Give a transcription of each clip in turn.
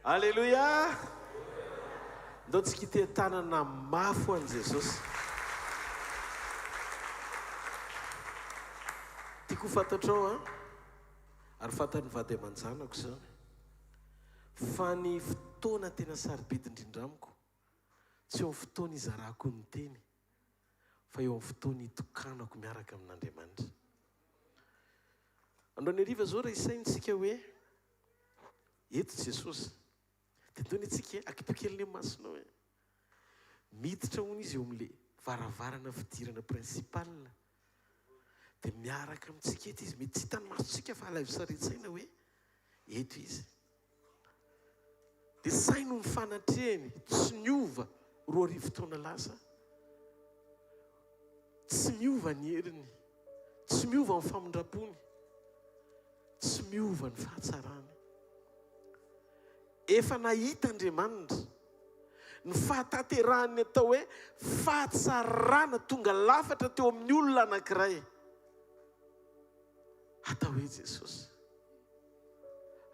Alléluia. Ndao tsy kite tanana mafy an Jesosy. Tiako fantatrao ary fantan'ny vady aman-janako zany fa ny fotoana tena sarobidy indrindra amiko tsy eo amin'ny fotoana izarako ny teny fa eo amin'ny fotoana itokanako miaraka amin'Andriamanitra. Androany hariva zao raha isaintsika hoe eto Jesosy dia ndao ny antsika akipakeliny masonao hoe miditra hono izy eo amin'ilay varavarana fidirana principal dia miaraka amintsika eto izy. Mety tsy hitany masontsika fa alaivo saritsaina hoe eto izy. Dia saino ny fanatrehany tsy miova roa arivo taona lasa, tsy miova ny heriny, tsy miova ny famondrapony, tsy miova ny fahatsarany. Efa nahita Andriamanitra ny fahatanterahany atao hoe fahatsarana tonga lafatra teo amin'ny olona anankiray atao hoe Jesosy.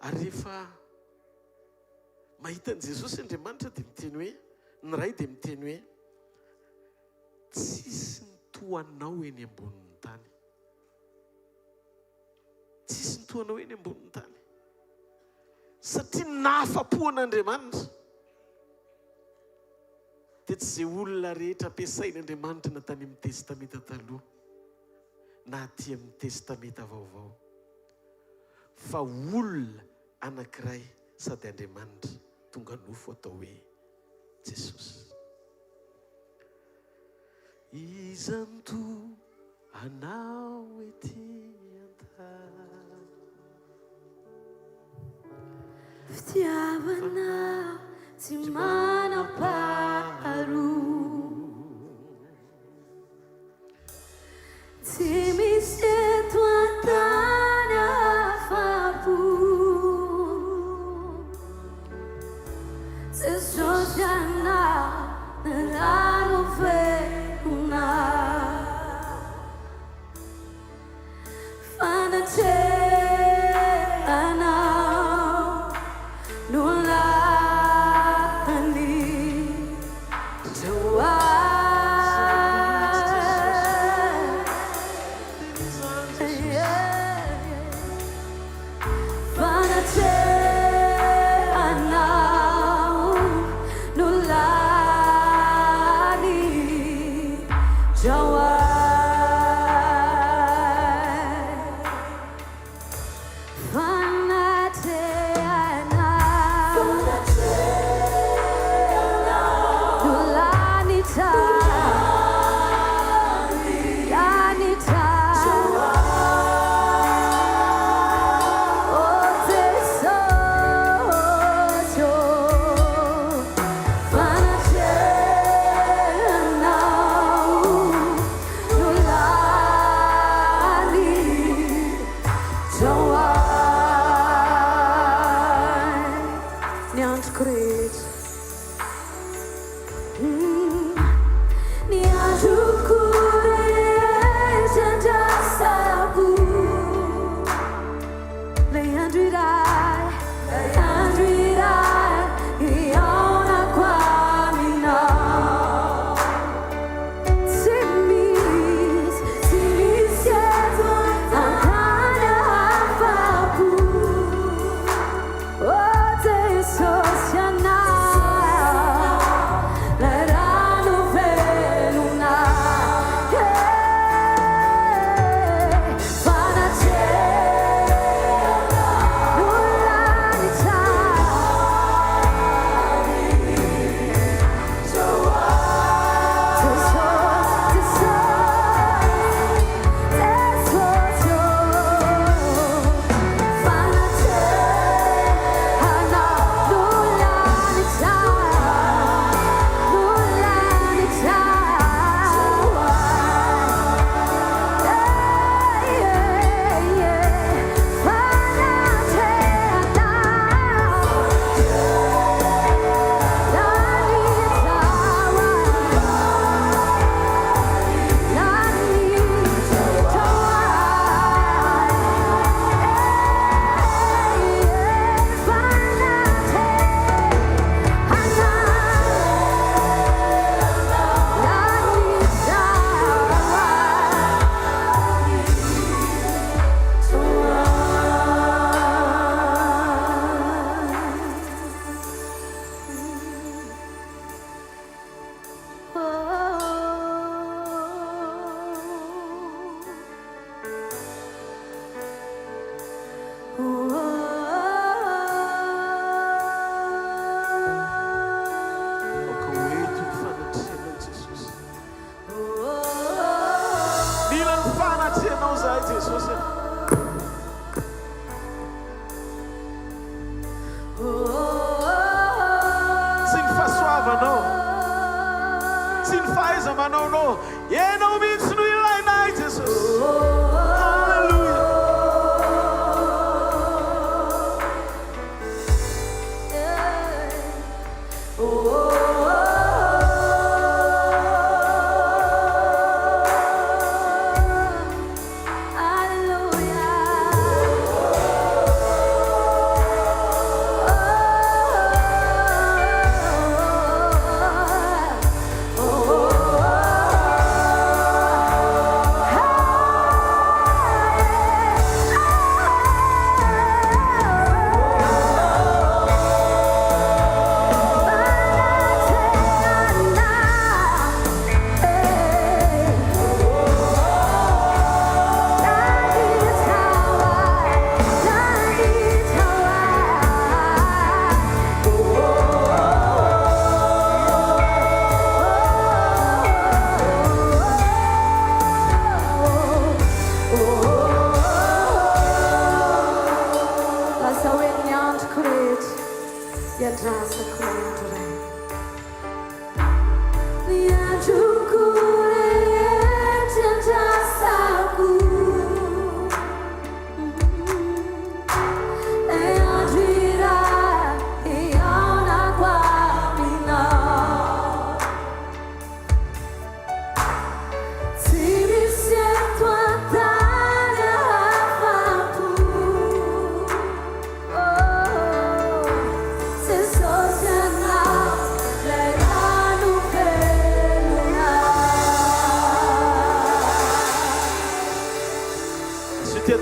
Ary rehefa mahita an' Jesosy Andriamanitra dia miteny hoe, ny ray dia miteny hoe tsisy ny toanao eny ambonin'ny tany, tsisy ny toanao eny ambonin'ny tany. Satria nahafapo an'Andriamanitra dia tsy izay olona rehetra ampiasain'Andriamanitra na tany amin'ny testamenta taloha na aty amin'ny testamenta vaovao, fa olona anankiray sady Andriamanitra tonga nofo atao hoe Jesosy. Iza nto anao ety an-tany, fitiavanao tsy manam-paharoa, tsy misy eto an-tany afa-po. Jesosy anao ny rano velonao, fanateranao no lany teo fanateranao no lany teo Lerano veluna fitiavanao, tsy ny fahaiza-manaonao, ianao mihitsy no ilainay Jesosy. Halleluja.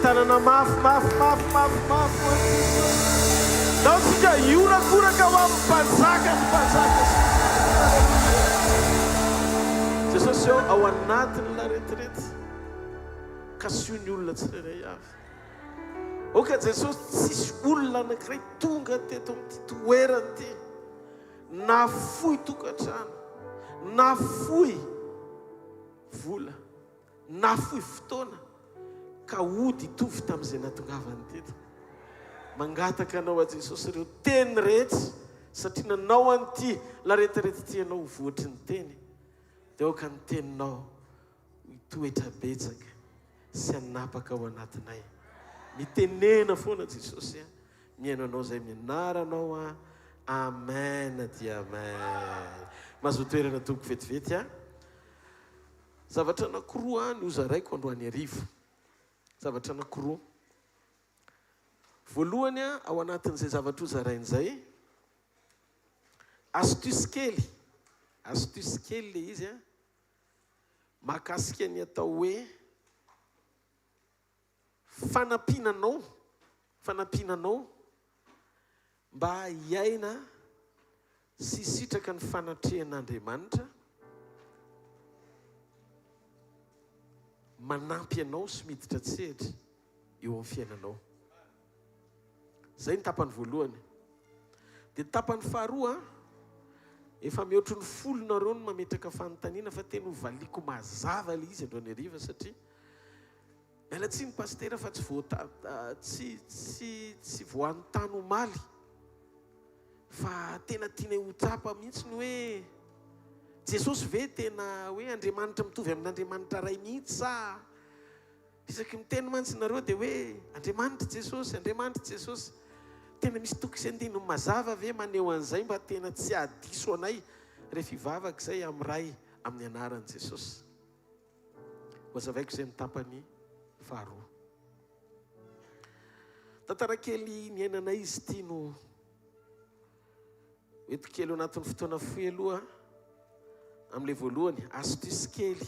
Tanana mafy dao tsika iorakoraka ho amin'ny mpanjaka ny mpanjaka Jesosy eo ao anatiny laretirety ka sy ny olona tsirairay avy. Oka Jesosy tsisy olona anankiray tonga teto amin'ity toerana ty nafoy tokantrano, nafoy vola, nafoy fotoana ka ody tovy tamin'izay natongavany teto. Mangataka anao a Jesosy ireo teny rehetra satria nanao an'ity laretirety ty ianao voatry ny teny dia aoka ny teninao toetra betsaka sy anapaka ao anatinay. Mitenena foana Jesosy a, miaino anao zay mianaranao a. Amen dia amen. Mahazo toerana tompo vetivety a. Zavatra anankiroa no zaraiko androany hariva. Zavatra anankiroa. Voalohany a ao anatin'izay zavatra zarain'izay, astuce kely. Astuce kely le izy a, mahakasika ny atao hoe fanampinanao mba hiaina sy sitraka ny fanatrehan'Andriamanitra, manampy anao sy miditra tsehatra eo amin'ny fiainanao. Zay ny tapany voalohany. Dia tapany faharoa, efa mihoatry ny 10 nareo no mametraka fanontaniana fa tena ho valiko mazava le izy androany hariva satria miala tsy ny pastera fa tsy voanontany omaly fa tena tiana ho tsapa mihitsy ny hoe Jesosy ve tena hoe Andriamanitra mitovy amin'Andriamanitra ray mihitsy sa isaky miteny mantsy nareo dia hoe Andriamanitra Jesosy, Andriamanitra Jesosy. Tena misy toky sy andino mazava ve maneo an'izay mba tena tsy adiso anay rehefa ivavaka izay amin'ny ray amin'ny anaran'i Jesosy. Hoazavaiko izay ny tapany faharoa. Tantara kely niainana izy ity no eto kely ao anatin'ny fotoana fohy aloha amin'ilay voalohany, astuce kely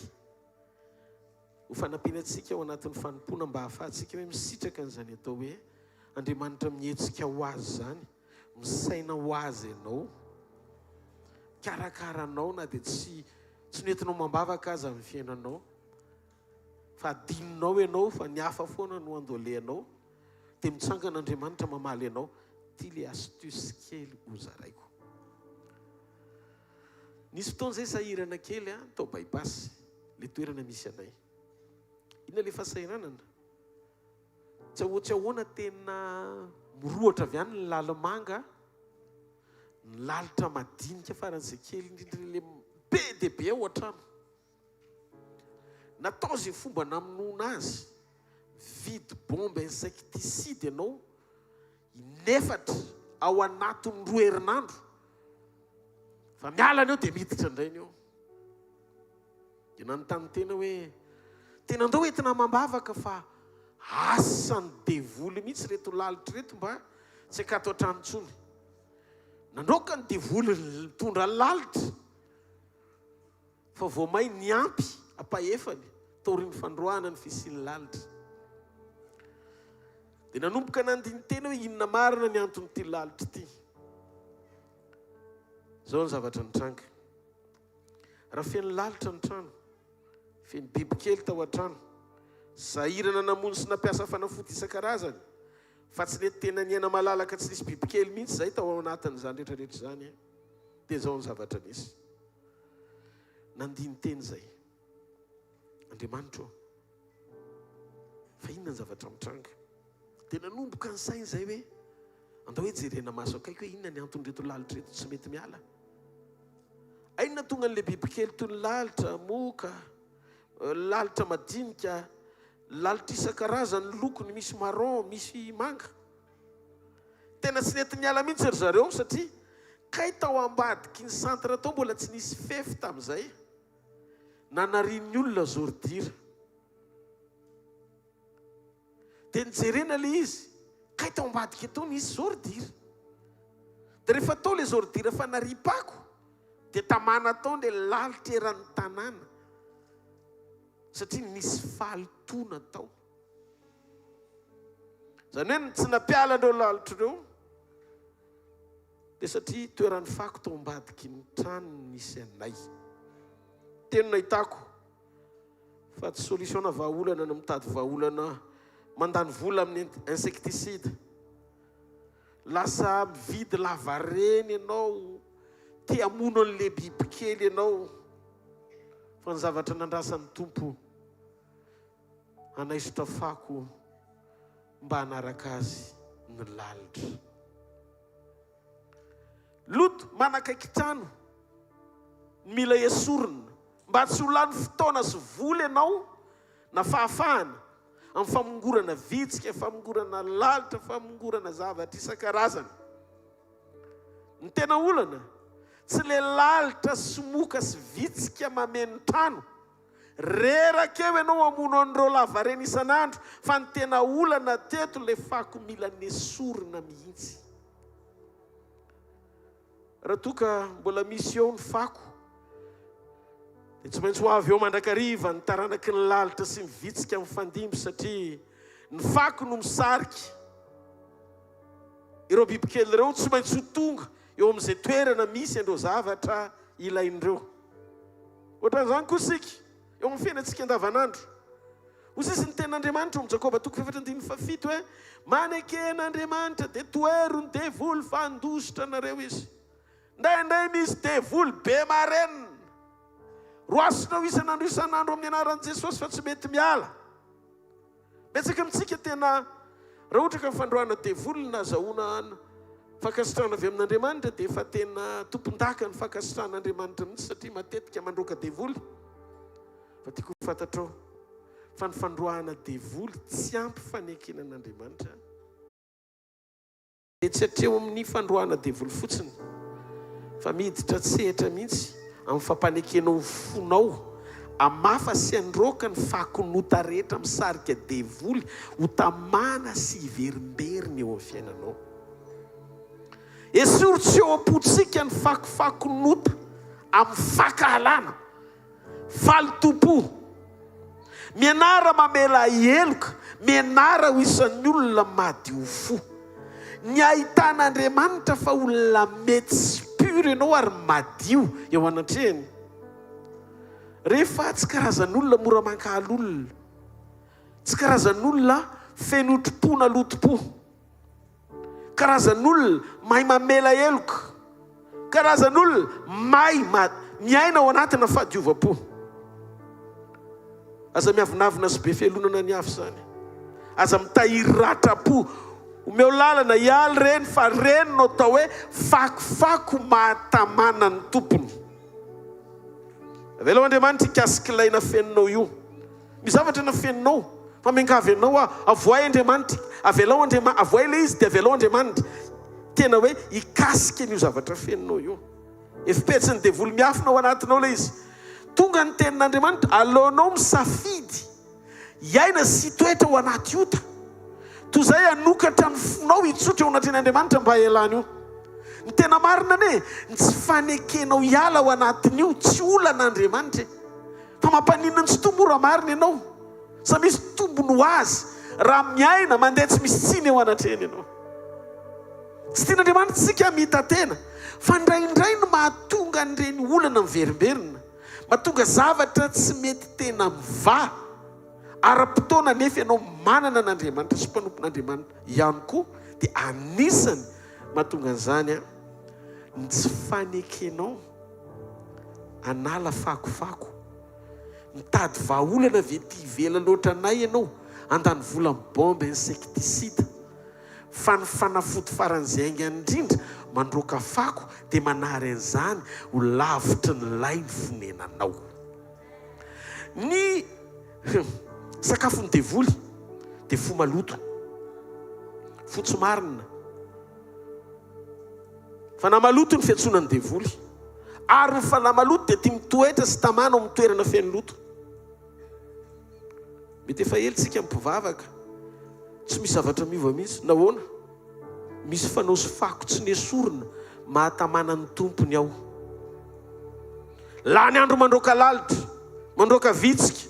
ho fanampinantsika ao anatin'ny fanompona mba hahafahantsika hoe misitraka an'izany atao hoe Andriamanitra mihetsika ho azy zany, misaina ho azy ianao, karakaranao na dia tsy nentinao mambavaka azy amin'ny fiainanao, fa adininao ianao fa ny hafa foana no andoleanao, dia mitsangan'Andriamanitra mamaly ianao. Ty le astuce kely ho zaraiko. Nisy fotoana izay sahirana kely a, tao bypass le toerana misy anay. Inona le fahasahiranana? Tsy ahoana tena mirohatra avy any ny lalimanga ny lalitra madinika faran'izay kely indrindra le be dia be ao an-trano. Natao izay fomba namonoana azy, vidy bomba insecticide ianao inefatra ao anatin'ny 2 herinandro, fa mialana eo dia miditra indrainy eo. Dia nanontany tena hoe tena andao entina mambavaka fa asany devoly mihitsy reto lalitra reto mba tsy akato an-trano intsony. Nandroaka ny devoly mitondra lalitra fa vao may niampy apahefany taoriny fandroana ny fisiany lalitra. Dia nanomboka nandiny tena hoe inona marina ny antony'ity lalitra ity. Zao ny zavatra nitranga. Raha feno lalitra ny trano, feno bibikely tao an-trano, sahirana namono sy nampiasa fanafody isan-karazany, fa tsy le tena niaina malalaka tsy nisy bibikely mihitsy zay tao anatin'izany rehetrarehetra izany. Dia zao ny zavatra nisy. Nandiny teny zay. Andriamanitra, fa inona ny zavatra mitranga? Dia nanomboka ny sainy zay hoe andao hoe jerena maso akaiky hoe inona ny antony reto lalitra reto tsy mety miala. Ainona tonga n'le bibikely toy ny lalitra moka, lalitra madinika, lalitra isan-karazany lokony, misy marron, misy manga. Tena tsy nety miala mihitsy ry zareo satria kay tao ambadiky ny centre tao mbola tsy nisy fefy tamin'izay. Nanariany olona zordira. Dia nijerena le izy, kay tao ambadiky tao nisy zordira. Dia rehefa tao le zordira fa naripako, dia tamana tao le lalitra eran'ny tanàna satria nisy falitona tao. Zany hoe tsy nampiala andreo lalitra ireo, dia satria toeran'ny fako tao ambadiky ny trano nisy anay. Teno nahitako fa tsy solutiona vahaolana no mitady vahaolana mandany vola amin'ny insecticide. Lasa mividy lavareny ianao, te hamono an'le bibikely ianao, fa ny zavatra nandrasan'ny tompo hanaisotra fako mba hanaraka azy ny lalitra. Loto manakaiky trano, mila esorina mba tsy ho lany fotoana sy vola ianao na fahafahana amin'ny famongorana vitsika, famongorana lalitra, famongorana zavatra isan-karazany. Ny tena olana, tsy le lalitra somoka sy vitsika mameno trano, reraka eo ianao hamono an'ireo lavareny isan'andro, fa ny tena olana teto le fako mila nesorina mihitsy. Raha toka mbola misy eo ny fako, dia tsy maintsy ho avy eo mandrakariva ny taranaky ny lalitra sy ny vitsika amin'ny fandimby, satria ny fako no misariky ireo bibikely ireo tsy maintsy ho tonga eo amin'izay toerana misy andreo zavatra ilaindreo. Ohatran'izany koa isika eo amin'ny fiainantsika andavanandro. Hoy sisy ny ten'Andriamanitra ao amin'ny Jakoba 4:7 hoe maneken'Andriamanitra dia toerony devoly fandositra anareo izy. Indraindray misy devoly be marenina roasinao isan'andro isan'andro amin'ny anaran'i Jesosy fa tsy mety miala. Betsaka amintsika tena raha ohatra ka mifandroana devoly na zahoana fankasitrahana avy amin'Andriamanitra dia efa tena tompon-daka ny fankasitrahan'Andriamanitra mihitsy, satria matetika mandroaka devoly. Fa tiako ho fantatrao fa ny fandroahana devoly tsy ampy fanekenan'Andriamanitra. Dia tsy hatreo amin'ny fandroahana devoly fotsiny, fa miditra tsehatra mihitsy amin'ny fampanekenao fonao, amafa sy androaka ny fakonota rehetra misarika devoly ho tamana sy hiverimberiny eo amin'ny fiainanao. Esory tsy eo am-potsika ny fakofakonota amin'ny fakahalana, fali-topo, mianara mamela heloka, mianara ho isan'ny olona madio fo. Ny ahitan'Andriamanitra fa olona mety sy pur ianao ary madio eo anatrehany. Rehefa tsy karazan'olona mora mankahala olona, tsy karazan'olona feno otro-po na loto-po, karazan'olona mahay mamela heloka, karazan'olona mahay miaina ao anatina fahadiova-po. Aza miavinavina sy be fialonana ny afo zany, aza mitahiry ratra-po omeo lalana hialy reny fa reny no atao hoe fakofako mahatamana ny tompony. Avelao Andriamanitra ikasikilay na feninao io. Misy zavatra na feninao fa miangavy anao avoay Andriamanitra, avelao Andriamanitra, avoay ilay izy dia avelao Andriamanitra. Tena hoe ikasika an'io zavatra feninao io. Efipetsiny devoly miafina ao anatinao ilay izy. Tonga ny tenin'Andriamanitra, aleonao misafidy iaina sy toetra ao anaty ota. Toy izay anokatra ny fonao hitsotra ao anatin'Andriamanitra mba hialana io. Ny tena marina ne, tsy fanekenao hiala ao anatin'io, tsy olan'Andriamanitra. Fa mampanina ny tsy tombora marina ianao. Sa misy tombony ho azy raha miaina mandeha tsy misy tsiny ao anatreny ianao. Tsy tian'Andriamanitra tsika mita tena, fa indraindray no mahatonga an'ireny olana miverimberina, mahatonga zavatra tsy mety tena miva. Ara-potoana nefa ianao manana n'Andriamanitra sy mpanompon'Andriamanitra ihany koa, dia anisany mahatonga an'izany ny tsy fanekenao anala fakofako. Mitady vahaolana vety ivela loatra anay ianao, andany vola bombe insektisida. Fa ny fanafody faran'izay aingana indrindra mandroaka fako dia manary an'izany ho lavitry ny lainy fonenanao. Ny sakafony devoly dia fo maloto, fotso marina. Fa na maloto ny fiantsonany devoly, ary fa na maloto dia tia mitoetra sy tamana ao amin'ny toerana feno loto. Mety efa ely tsika mipivavaka, tsy misy zavatra miova mihitsy. Nahoana? Misy fanao sy fako tsy nesorina mahatamana ny tompony ao. Laha ny andro mandroaka lalitra, mandroaka vitsika,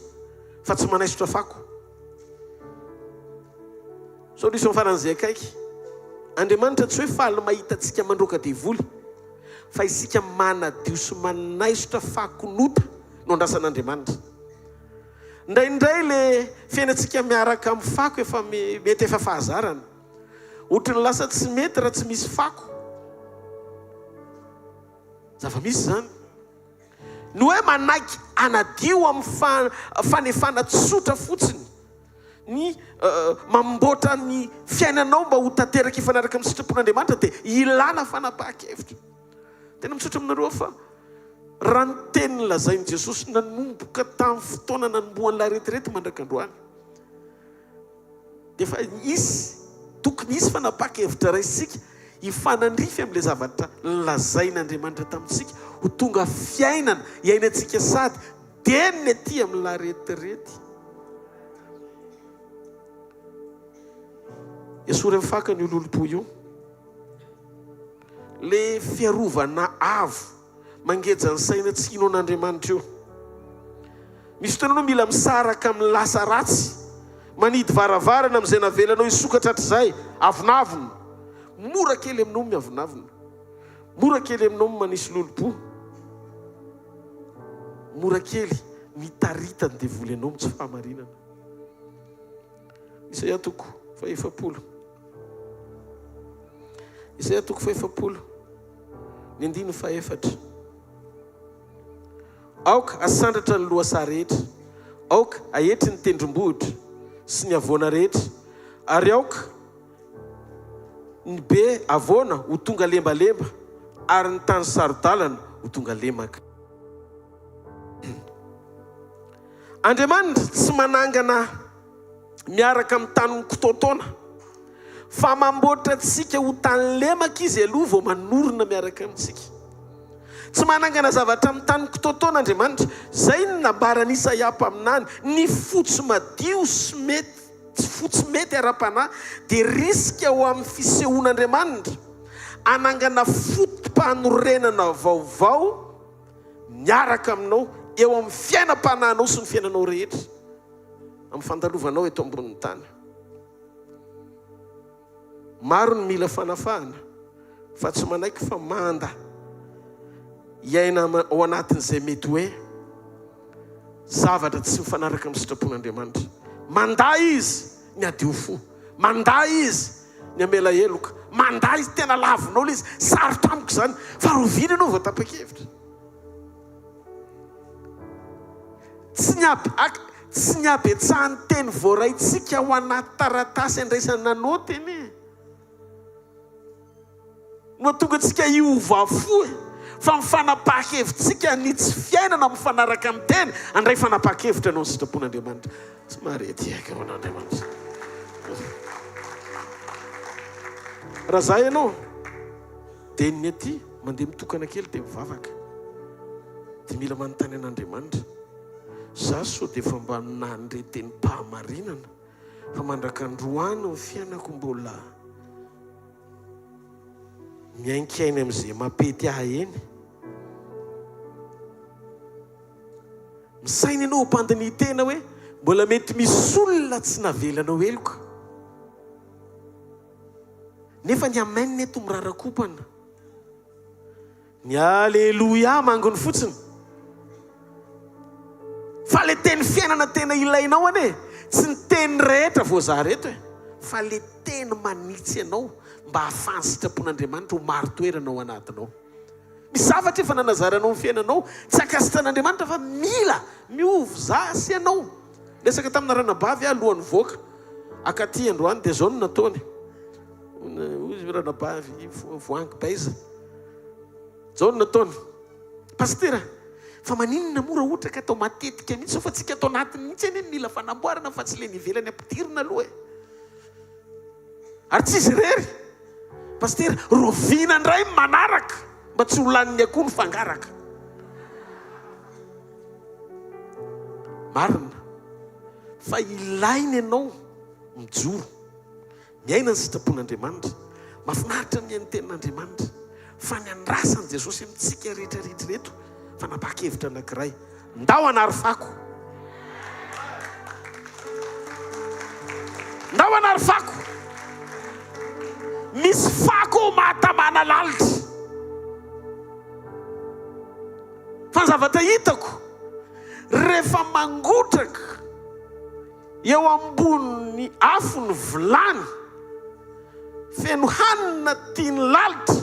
fa tsy manaisotra fako. Solution faran'izay akaiky, Andriamanitra tsy hoe faly mahita antsika mandroaka devoly, fa isika manadio sy manaisotra fako nota no andrasan'Andriamanitra. Indraindray le fiainantsika miaraka amin'ny fako efa mety efa fahazarana. Ohatry ny lasa tsy mety raha tsy misy fako. Zava-misy zany. Ny hoe manaiky anadio amin'ny fanefana tsotra fotsiny, ny mamboatra ny fiainanao mba ho tanteraka ifanaraka amin'ny sitrapon'Andriamanitra, dia ilana fanapahan-kevitra. Tena misaotra aminareo fa raha ny teniny lazain'i Jesosy nanomboka tamin'ny fotoana nanombohan'ilay retirety mandrakandroany, dia fa tokony isy fanapahan-kevitra raha isika hifanandrify amin'ilay zavatra lazain'Andriamanitra tamintsika ho tonga fiainana iainantsika sady deniny aty amin'ilay retirety. Esory amin'ny fakany io lolopo io, le fiarovana avo mangeja ny saina tsy hino an'Andriamanitra io. Misy fotoana anao mila misaraka amin'ny lasa ratsy, manidy varavarana amin'izay navelanao isokatra hatr'izay, avonavona. Mora kely aminao miavonavona, mora kely aminao manisy lolopo, mora kely mitarita ny devoly anao tsy fahamarinana. Isaia toko faha-efapolo, Isaia toko faha-efapolo, ny andiny faha-efatra. Aoka asandratra ny lohasaha rehetra, aoka ahetry ny tendrombohitra sy ny avoana rehetra, ary aoka ny be avoana ho tonga lembalemba, ary ny tany sarodalana ho tonga lemaka. Andriamanitra tsy manangana miaraka amin'ny tany mikototona, fa mamboatra antsika ho tany lemaka izy aloha vao manorina miaraka amintsika. Tsy manangana zavatra amin'ny tany mikototona Andriamanitra. Zay ny nambarany Isaia mpaminany, ny fotsy madio sy mety, tsy fotsy mety ara-panahy dia risika ho amin'ny fisehoan'Andriamanitra anangana fotom-panorenana vaovao miaraka aminao eo amin'ny fiainam-panahinao sy ny fiainanao rehetra, amin'ny fandalovanao eto ambonin'ny tany. Maro ny mila fanafahana, fa tsy manaiky fa manda iaina ao anatin'izay mety hoe zavatra tsy mifanaraka amin'ny sitrapon'Andriamanitra. Manday izy ny adio fo, manday izy ny amela heloka, manday izy tena lavinao izy, sarotra amiko izany, fa rovina ianao vao tapa-kevitra. Tsy ny abetsahany teny voaraintsika ho anaty taratasy andraisany nanao teny. no tonga antsika iova fo fa mifanapaka-hevitsika ny tsy fiainana mifanaraka amin'ny teny andray fanapaka-hevitra anao ny sitrapon'Andriamanitra tsy marety haika an'Andriamanitra. Raha zay ianao dia ny aty mandeha mitokana kely dia mivavaka dia mila manontany an'Andriamanitra, za sao dia efa mba nanre teny mpahamarinana fa mandraka androany ny fiainako mbola miainkainy amin'izay mampety ahy eny. Misaina ianao mpandiny tena hoe mbola mety misy olona tsy navelanao eloka nefa ny amaininy eto mirarakopana. Ny aleloia mangony fotsiny. Fa le teny fiainana tena ilainao ane tsy ny teny rehetra voazaha reto fa le teny manitsy ianao mba hahafahany sitrapon'Andriamanitra ho maro toerana ao anatinao. Misy zavatra efa nanazaranao ny fiainanao tsy akasitran'Andriamanitra fa mila miovy zasy ianao. Resaka tamina ranabavy alohan'ny voaka akaty androany dia zao no nataony. Ozy ranabavy voangy baiza zao no nataony. Pastera, fa maninona mora ohatra ka atao matetika mihitsy fa tsika atao anatiny mihitsy eny mila fanamboarana fa tsy le nivelany ampidirina aloha ary tsy izy rery. Pastera, roviana indray manaraka mba tsy ho laniny akoho ny fangaraka. Marina fa ilainy ianao mijoro miaina ny sitrapon'Andriamanitra, mahafinaritra miainy tenin'Andriamanitra fa ny andrasan'i Jesosy amintsika rehetrarehetra reto fa napaka-hevitra anankiray, ndao anary fako. Ndao anary fako. Misy fako mahatamana lalitra. Fa ny zavatra hitako rehefa mangotraka eo ambony afo ny vilany feno hanina tiany lalitra,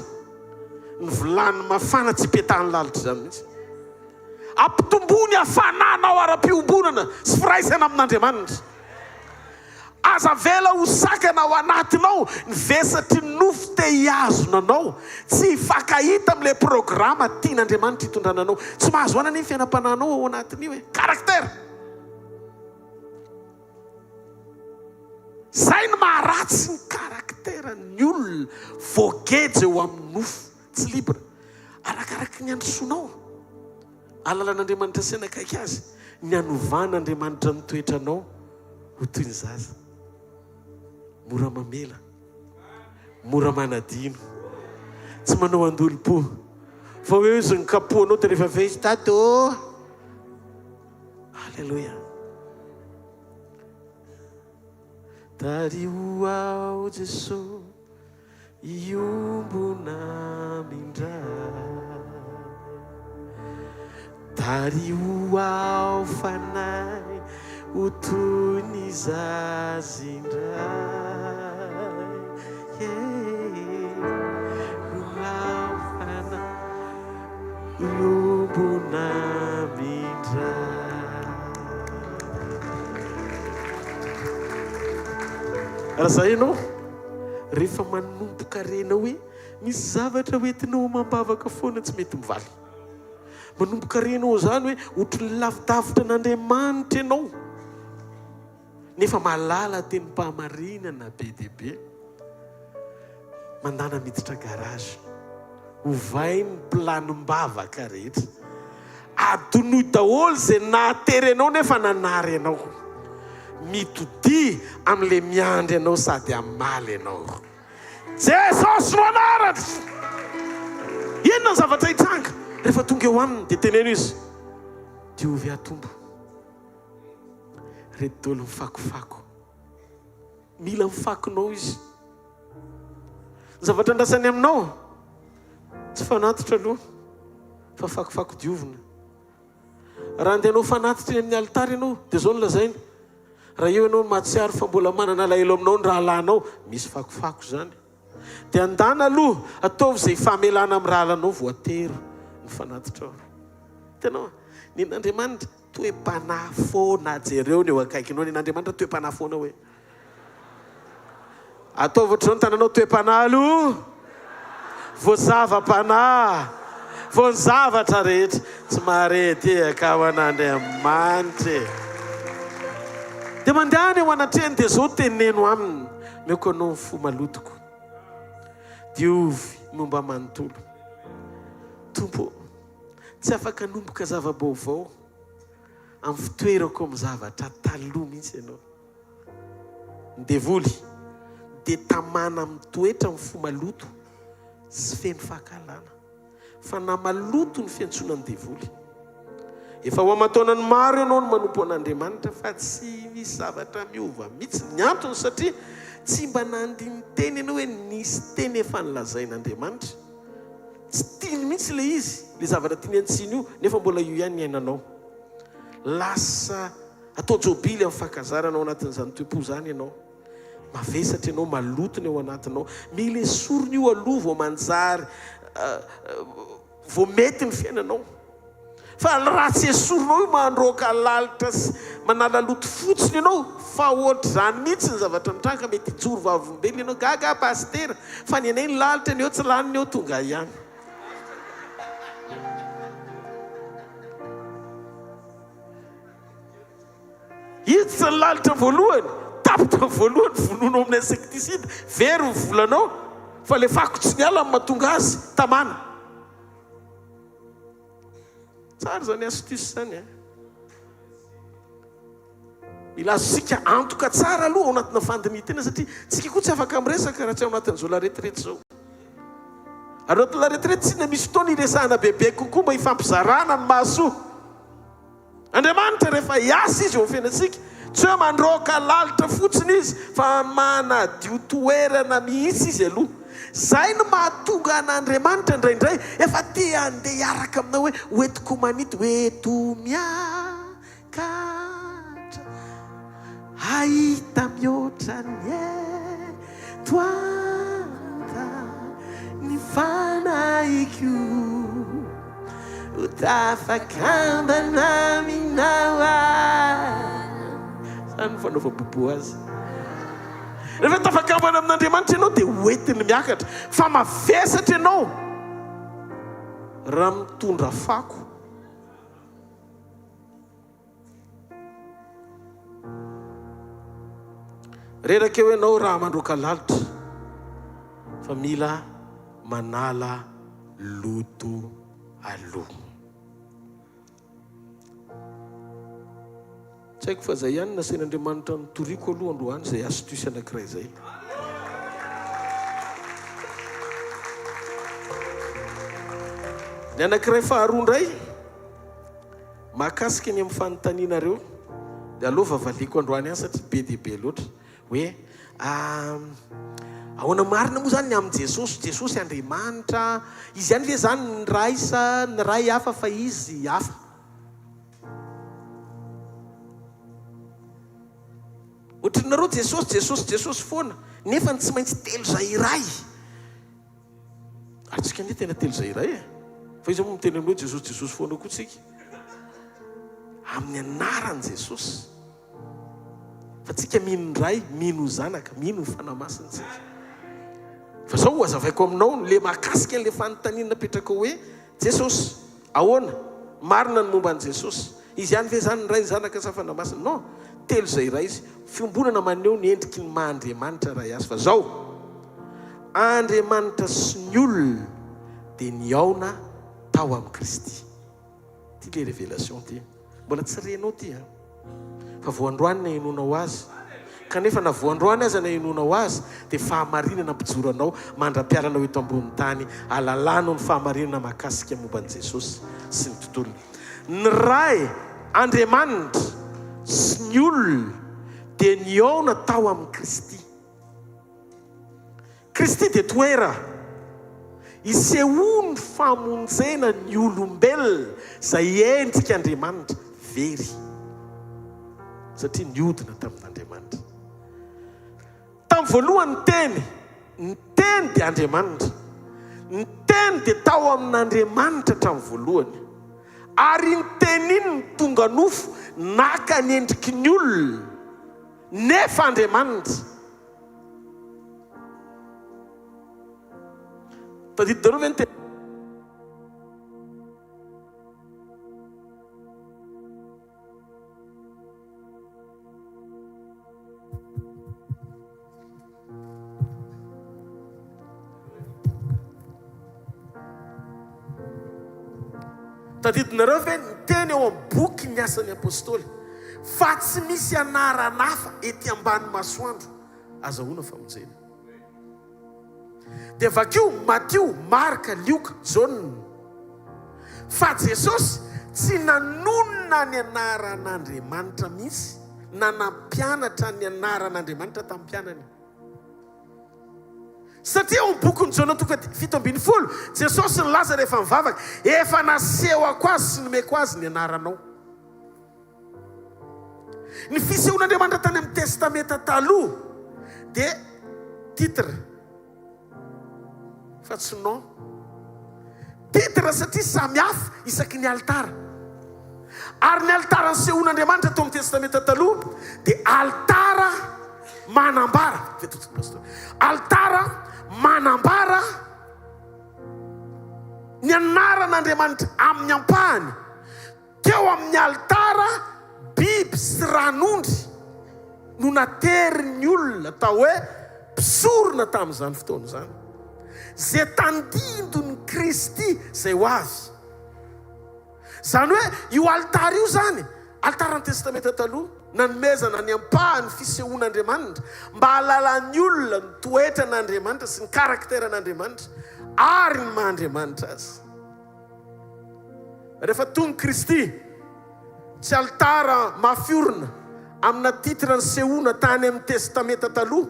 ny vilany mafana tsy petahany lalitra zany mihitsy. Ampitombony hafananao ara-piombonana sy firaisana amin'Andriamanitra. Aza vela ho sakana ao anatinao ny vesatry ny nofo te hiazonanao tsy fakahita amin'ilay programa tian'Andriamanitra hitondrananao. Tsy mahazo anana ny fiainam-pananao ao anatin'io karaktera. Zay ny maharatsy ny karaktera ny olona voageja eo amin'ny nofo tsy libra arakaraky ny androsoanao. Alalan'Andriamanitra sy nakaiky azy ny anovan'Andriamanitra ny toetranao ho toy ny zaza. Mora mamela, mora manadino, tsy manao andolo-po fa hoe izy ny kapoanao dia rehefa vezy tato. Halleluja. Tario ao Jesosy iombona mindray, tario ao fanahy ho toy ny zazindray. Ao fanahy iombona mindray. Raha zay ianao rehefa manomboka renao hoe misy zavatra hoentinao mambavaka foana tsy mety mivaly. Manomboka renao zany hoe ohatry ny lavidavitra n'Andriamanitra ianao nefa malala teny mpahamarinana be dia be. Mandana miditra garage ovay ny planim-bavaka rehetra, adonoy daholo zay nahatery anao nefa nanary anao, mitody amin'ilay miandry anao sady amaly anao. Jesosy no anaratra. Inona ny zavatra hitranga rehefa tonga eo aminy dia teneno izy, diovy atombo reto dolo mifakofako. Mila mifakonao izy. Ny zavatra andrasany aminao tsy fanatitra aloha fa fakofako diovina. Raha andehanao fanatitra eny amin'ny alitara ianao dia zao no lazainy. Raha eo ianao mahatsiaro fa mbola manana alahelo aminao ny raha alanao, misy fakofako zany. Dia andana aloha ataovy izay famelana amin'ny raha alanao voatero ny fanatitra ao. Hitanao nen'Andriamanitra toe-panahy foana jereo ny eo akaikinao. Nen'Andriamanitra toe-panahy foana hoe ataovy ohatr'izao ny tananao toe-panahy aloha voazava-panahy vo ny zavatra rehetra tsy maharetehaka ao an'Andriamanitra. Dia mandehany eo anatreny dia zao teneno aminy meko anao ny fo malotoko diovy momba manontolo. Tompo, tsy afaka nomboka zava-baovao amin'ny fitoerako amin'ny zavatra taloha mihitsy ianao. Ny devoly dia tamana mitoetra amin'ny fo maloto sy feno fahakalana. Fa na maloto ny fiantsoana ny devoly. Efa ho amataonany maro ianao no manompo an'Andriamanitra fa tsy misy zavatra miova mihitsy. Ny antony satria tsy mba nandiny teny ianao hoe nisy teny efa nilazain'Andriamanitra. Tsy tiany mihitsy le izy, le zavatra tiany antsiny io, nefa mbola io ihany ny ainanao. Lasa atao jobily amin'ny fankazarana ao anatin'izany toepo zany ianao. Mavesatra ianao, malotony ao anatinao. Mila esoriny io aloha vao manjary vao mety ny fiainanao. Fa raha tsy esorinao io mandroaka lalitra sy manala loto fotsiny ianao, fa ohatry zany mihitsy ny zavatra mitranga mety hijoro vavolombelona ianao. Gaga pastera, fa ny anay ny lalitra ny eo tsy laniny eo tonga ihany. Hiditra ny lalitra voalohany, tapitra voalohany, vononao amin'ny insektisida, very ny volanao, fa le fakotsy ny ala mahatonga azy tamana. Tsara zany astuce zany. Mila azosika antoka tsara aloha ao anatina fandinitena satria tsika koa tsy afaka miresaka raha tsy ao anatin'izao laretirety zao. Ary anaty laretirety tsy na misy fotoana iresahana bebe kokoa mba hifampizarana ny mahasoa. Andriamanitra rehefa hiasa izy eo fiainantsika, tsy hoe mandroaka lalitra fotsiny izy fa manadio toerana mihitsy izy aloha. Zay no mahatonga an'Andriamanitra indraindray efa te andeha hiaraka aminao hoe hoetiko manity hoeto miakatra ahita mihoatra ny etoanda ny fanaiko utafakambana minawa. Sany fanaova bobo azy. Rehefa tafakambana amin'Andriamanitra ianao dia hoentiny miakatra. Fa mavesatra ianao raha mitondra fako. Reraka eo ianao raha mandroaka lalitra fa mila manala loto aloha. Tsy haiko fa zay ihany nasain'Andriamanitra nitoriako aloha androany zay astuce anankiray zay. Ny anankiray faharoa ndray mahakasika ny amin'ny fanontaniana reo dia alova valiko androany ihany satria be dia be loatra hoe ahoana marina moa zany ny amin'ny Jesosy. Jesosy Andriamanitra, izy ihany ve zany ny ray sa ny ray hafa fa izy hafa? Ohatrinareo Jesosy foana nefa tsy maintsy telo zay iray. Ary tsika ny tena telo zay iray e. Fa izy moa miteny aminao Jesosy foana koa tsika. Amin'ny anaran'i Jesosy. Fa tsika mino ray, mino zanaka, mino fanamasina tsika. Fa zao ho azavaiko aminao le mahakasika an'le fanontaniana napetraka hoe Jesosy ahoana marina ny momba an'i Jesosy. Izy ihany ve zany ny ray zanaka sa fanamasina? Non, telo zay iray izy. Fiombonana maneho ny endriky ny maha-Andriamanitra ray azy. Fa zao Andriamanitra sy ny olona dia niaona tao amin'ny Kristy. Ty le révélation ty mbola tsy renao ty fa voandroany na hinonao azy. Kanefa na voandroany aza na hinonao azy dia fahamarinana mpijoranao mandra-pialanao eto ambony tany, alalanao ny fahamarinana mahakasika momba an'i Jesosy sy ny tontolony. Ny ray Andriamanitra sy ny olona dia niaona tao amin'ny Kristy. Kristy dia toera isehoany famonjena ny olombelona zay endrika Andriamanitra very satria niodina tamin'Andriamanitra. Tamin'ny voalohany ny teny dia Andriamanitra. Ny teny dia tao amin'Andriamanitra tamin'ny voalohany. Ary ny teny iny ny tonga nofo naka ny endriky ny olona nefa Andriamanitra. Tadidinareo ve ny tena tadidinareo ve ny teny eo amin'ny boky ny asan'ny apôstôly fa tsy misy anarana hafa ety ambany masoandro azahoana famonjena. Dia vakio Matteo, Marka, Lioka, Jaune fa Jesosy tsy nanonona ny anaran'Andriamanitra mihitsy na nampianatra ny anaran'Andriamanitra tamin'ny mpianany. Satria ao amin'ny bokin'ny Jaona 7:20 Jesosy nilaza rehefa mivavaka, efa nasehoko azy sy nomeko azy ny anaranao. Ny fisehoan'Andriamanitra tany amin'ny testamenta taloha dia titre fa tsy nom. Titre satria samihafa isaky ny altara. Ary ny altara ny sehoan'Andriamanitra tao amin'ny testamenta taloha dia altara manambara. Altara manambara ny anaran'Andriamanitra amin'ny ampahany. Teo amin'ny altara biby sy ranondry no naterin'ny olona tao hoe mpisorona tamin'izany fotoana izany. Zay tandindon'ny Kristy zay ho azy. Zany hoe io altara io zany, altara ny testamenta taloha, nanomezana ny ampahany fisehoan'Andriamanitra mba halalan'ny olona ny toetran'Andriamanitra sy ny karakteran'Andriamanitra ary ny maha-Andriamanitra azy. Rehefa tonga Kristy, tsy altara mafiorina amina titra ny sehoana tany amin'ny testamenta taloha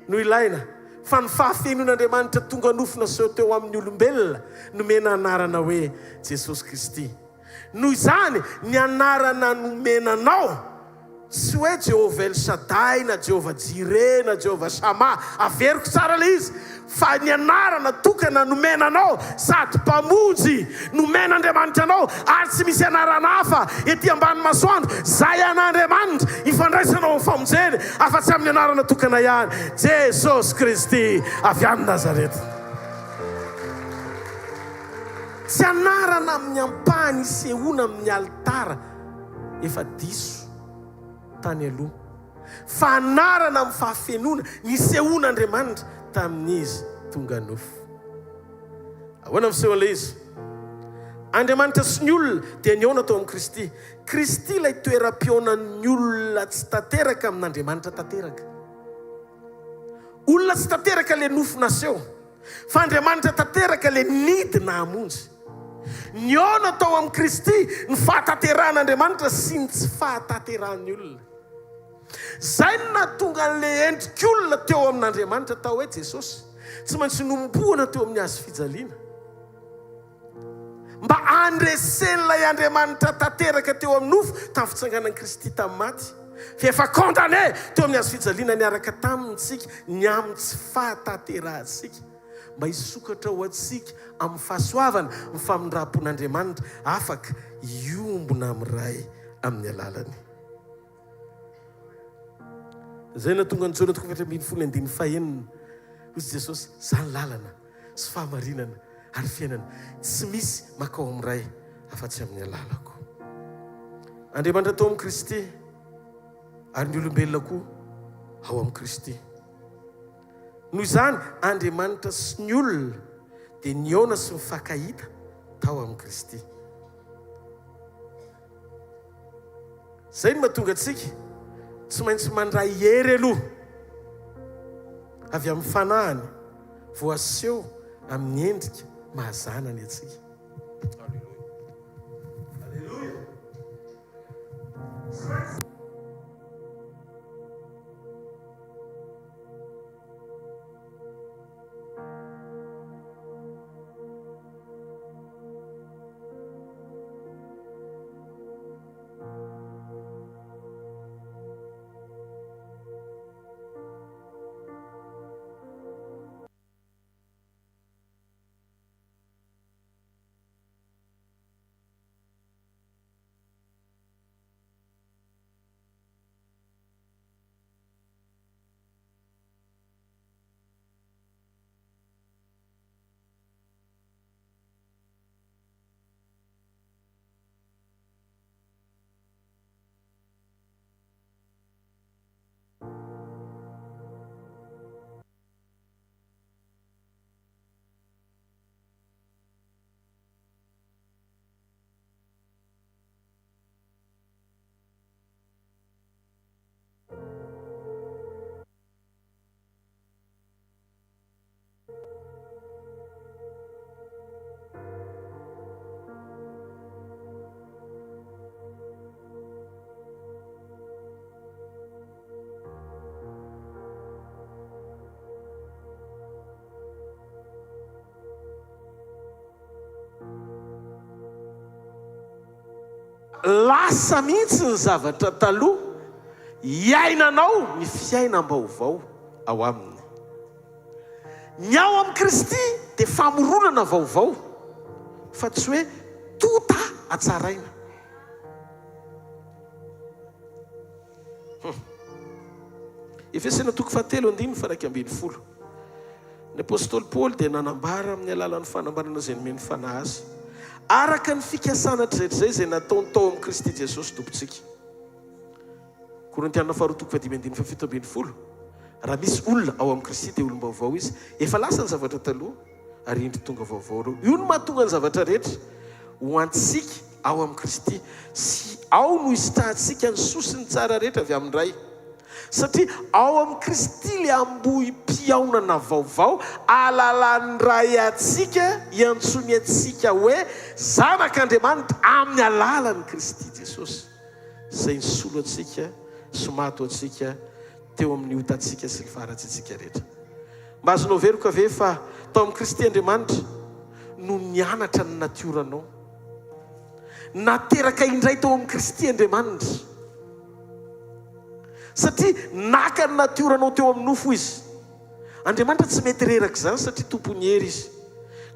no ilaina, fa ny fahafenon'Andriamanitra tonga nofina seho teo amin'ny olombelona nomena anarana hoe Jesosy Kristy. Noho izany ny anarana nomenanao tsy hoe Jehovah El Shaddai na Jehovah Jireh na Jehovah Shama, averiko tsara le izy, fa ny anarana tokana nomenanao sady mpamonjy nomen'Andriamanitra anao ary tsy misy anarana hafa ety ambany masoandro zay an'Andriamanitra ifandraisanao amin'ny famonjeny afa-tsy amin'ny anarana tokana ihany, Jesosy Kristy avy any Nazareta. Tsy anarana amin'ny ampahany sehoana amin'ny altara efa diso tany aloha, fa anarana amin'ny fahafenona ny sehoan'Andriamanitra tamin'izy tonga nofo. Ahoana misehoan'ilay izy? Andriamanitra sy ny olona dia nihaona tao amin'ny Kristy. Kristy ilay toeram-pionan'ny olona tsy tanteraka amin'Andriamanitra tanteraka. Olona tsy tanteraka ilay nofo naseho, fa Andriamanitra tanteraka ilay nidina hamonjy. Nihaona tao amin'ny Kristy ny fahatanteran'Andriamanitra sy ny tsy fahatanteran'ny olona. Zay no nahatonga an'ilay endrik'olona teo amin'Andriamanitra tao hoe Jesosy tsy maintsy nomboana teo amin'ny hazo fijaliana, mba andresen'ilay Andriamanitra tanteraka teo amin'ny nofo tamin'ny fitsanganan'i Kristy tamin'ny maty, fa efa condamné teo amin'ny hazo fijaliana niaraka tamintsika ny amin'ny tsy fahatanterantsika, mba hisokatra ho antsika amin'ny fahasoavana ny famindram-pon'Andriamanitra afaka iombona amin'ray amin'ny alalany. Zay nahatonga ny Jaona 4:15 hozy Jesosy, zany lalana sy fahamarinana ary fiainana, tsy misy makao amin'ray afa-tsy amin'ny alalako. Andriamanitra tao amin'ny Kristy ary ny olombelona koa ao amin'ny Kristy. Noho izany Andriamanitra sy ny olona dia nihaona sy mifankahita tao amin'ny Kristy. Zay no mahatonga antsika tsy maintsy mandray hery aloha avy amin'ny fanahany voaseho amin'ny endrika mahazanany antsika. Alleluia. lasa mihitsy ny zavatra taloha iainanao ny fiainam-baovao ao aminy. Ny ao amin'ny Kristy dia famoronana vaovao fa tsy hoe tota atsaraina. Efesena 4:1-10. Ny apôstôly Paoly dia nanambara amin'ny alalan'ny fanambarana izay nomeny fanahy azy araka ny fikasana hatrehatr'izay izay nataony tao amin'ny Kristy Jesosy tompontsika. Korintiana 2:5-7. Raha misy olona ao amin'ny Kristy dia olom-baovao izy, efa lasa ny zavatra taloha ary indry tonga vaovao reo. Io no mahatonga ny zavatra rehetra ho antsika ao amin'ny Kristy sy ao no isitrahantsika ny sosiny tsara rehetra avy amin'ny ray. Satria ao amin'ny Kristy le ambohim-piaonana vaovao alalan'ny ray atsika iantsony atsika hoe zanak'Andriamanitra amin'ny alalan'ny Kristy Jesosy izay nisolo atsika sy mahato atsika teo amin'ny otantsika sy ny faratsitsika rehetra. Mba azonao veroka ve fa tao amin'ny Kristy Andriamanitra no nianatra ny natioranao, nateraka indray tao amin'ny Kristy Andriamanitra. Satria naka ny natioranao teo amin'ny nofo izy. Andriamanitra tsy mety reraka izany satria tompony hery izy.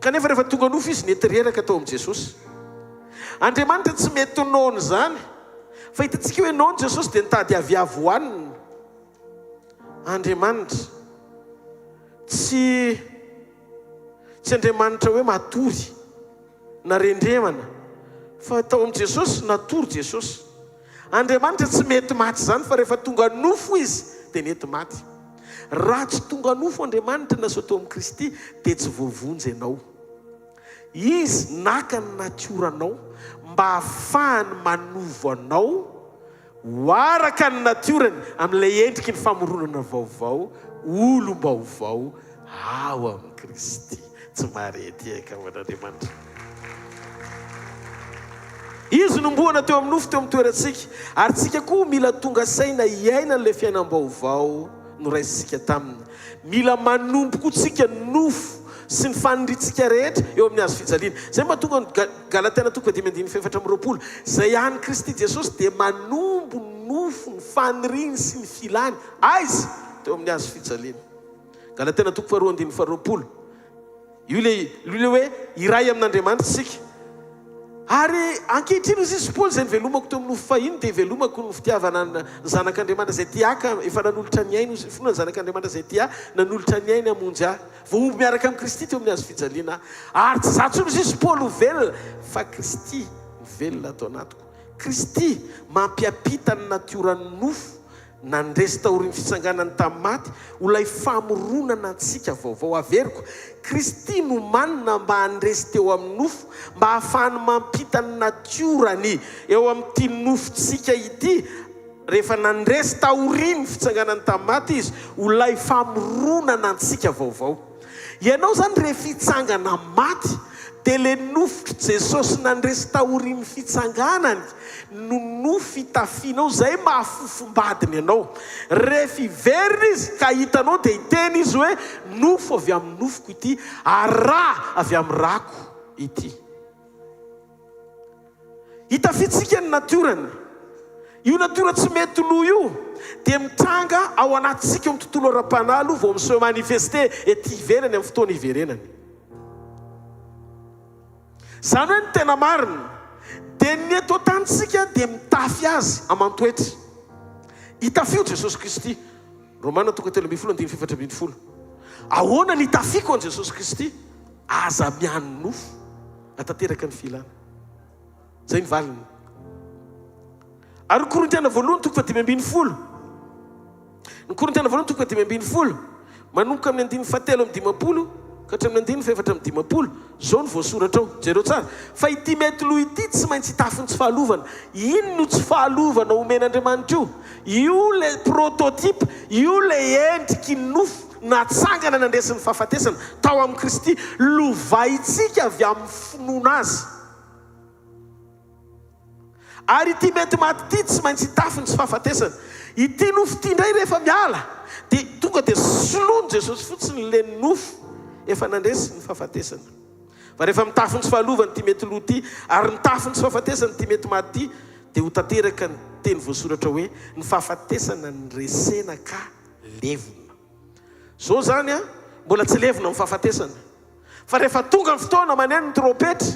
Kanefa rehefa tonga nofo izy nety reraka tao amin'ny Jesosy. Andriamanitra tsy mety nono izany. Fa hitantsika hoe nono Jesosy dia nitady aviavy hohanina. Andriamanitra tsy Andriamanitra hoe matory na rendremana, fa tao amin'ny Jesosy natory Jesosy. Andriamanitra tsy mety maty izany fa rehefa tonga nofo izy dia nety maty. Raha tsy tonga nofo Andriamanitra na sao tao amin'ny Kristy dia tsy voavonjy ianao. Izy naka ny natioranao mba ahafahany manovo anao ho araka ny natiorany amin'ilay endriky ny famoronana vaovao, olom-baovao ao amin'ny Kristy. Tsy marety eka aman'Andriamanitra. Izy nomboana teo amin'ny nofo teo amin'ny toerantsika, ary tsika koa mila tonga saina iaina n'ilay fiainam-baovao noraisitsika taminy. Mila manomboka tsika nofo sy ny faniritsika rehetra eo amin'ny azo fijaliana. Zay mahatonga Galatiana 5:4. Zay any Kristy Jesosy dia manombo nofo ny faniriny sy ny filany aizy teo amin'ny azo fijaliana. Galatiana 2:2. Io le hoe iray amin'Andriamanitra sika. Ary ankehitriny izy Paoly izay nivelomako teo amin'ny nofo fahiny dia velomako ny fitiavana ny zanak'Andriamanitra izay tiaka efa nanolotra ny ainy fona ny zanak'Andriamanitra izay tia nanolotra ny ainy hamonjy ahy. Voaomby miaraka amin'ny Kristy teo amin'ny azo fijaliana. Ary tsy zatsy izy Paoly ho velona fa Kristy velona atao anatiko. Kristy mampiampita ny natioran'ny nofo nandresy taorian'ny fitsanganany tamin'ny maty ho lay famoronana antsika vaovao. Averiko Kristy no manina mba handresy teo amin'ny nofo mba ahafahany mampita ny natiorany eo amin'ity nofontsika ity rehefa nandresy taorian'ny fitsanganany tamin'ny maty izy ho lay famoronana antsika vaovao. Ianao zany rehefa fitsangana maty dia le nofo Jesosy nandresy taorian'ny fitsanganany no nofo itafianao zay mahafofombadiny ianao. Rehefa iverina izy ka hitanao dia hiteny izy hoe nofo avy amin'ny nofoko ity, ara avy amin'ny rako ity. Hitafitsika ny natiorany. Io natiora tsy mety lo io dia mitranga ao anatsika amin'ny tontolo ara-panalo vao miseho manifeste ety iverany amin'ny fotoana iverenany. Zany hoe ny tena marina dia ny eto an-tanitsika dia mitafy azy aman-toetra. Hitafio Jesosy Kristy. Romana 3:10-14. Ahoana ny hitafiko an Jesosy Kristy? Aza miany nofo atateraka ny filana. Zay ny valiny. Ary Korintiana 1:5-10. Ny Korintiana 1:5-10 manomboka amin'ny 7-50 ka hatramin'ny 4-50. Zao ny voasoratra ao. Jereo tsara. Fa ity mety loha ity tsy maintsy hitafiny tsy fahalovana. Ino no tsy fahalovana omen'Andriamanitra io? Io le prototype, io le endriky nofo natsangana nandresin'ny fahafatesana tao amin'ny Kristy, lovaitsika avy amin'ny finoana azy. Ary ity mety maty ity tsy maintsy hitafiny tsy fahafatesana. Ity nofo ity indray rehefa miala dia tonga dia soloany Jesosy fotsiny le nofo efa nandresy ny fahafatesana. Fa rehefa mitafiny tsy fahalovana ity mety loha ity ary mitafiny tsy fahafatesana ity mety maty ity, dia ho tanteraka ny teny voasoratra hoe ny fahafatesana ny resena ka levona. Zao zany a mbola tsy levona ny fahafatesana, fa rehefa tonga ny fotoana maneno ny trompetra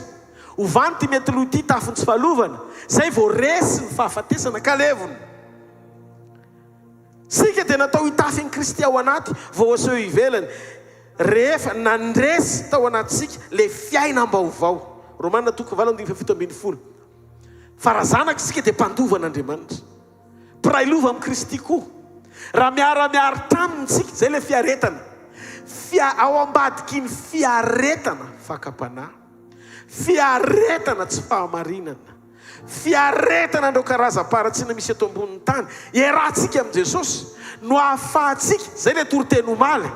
ho vanty mety loha ity tafony tsy fahalovana, zay vao resy ny fahafatesana ka levona. Sika dia natao hitafy ny Kristy ao anaty vao aseho ivelany, rehefa nandresy tao anatsika le fiainam-baovao. Romanina 9:7-10. Fa raha zanaka isika dia mpandovan'Andriamanitra, mpiray lova amin'ny Kristy koa. Raha miara-miary taminy tsika, zay le fiaretana. Ao ambadiky ny fiaretana fakapanahy, fiaretana tsy fahamarinana, fiaretana andreo karazam-paratsiana misy eto ambonin'ny tany, iarahantsika amin'i Jesosy no ahafahantsika, zay le toriteny omaly,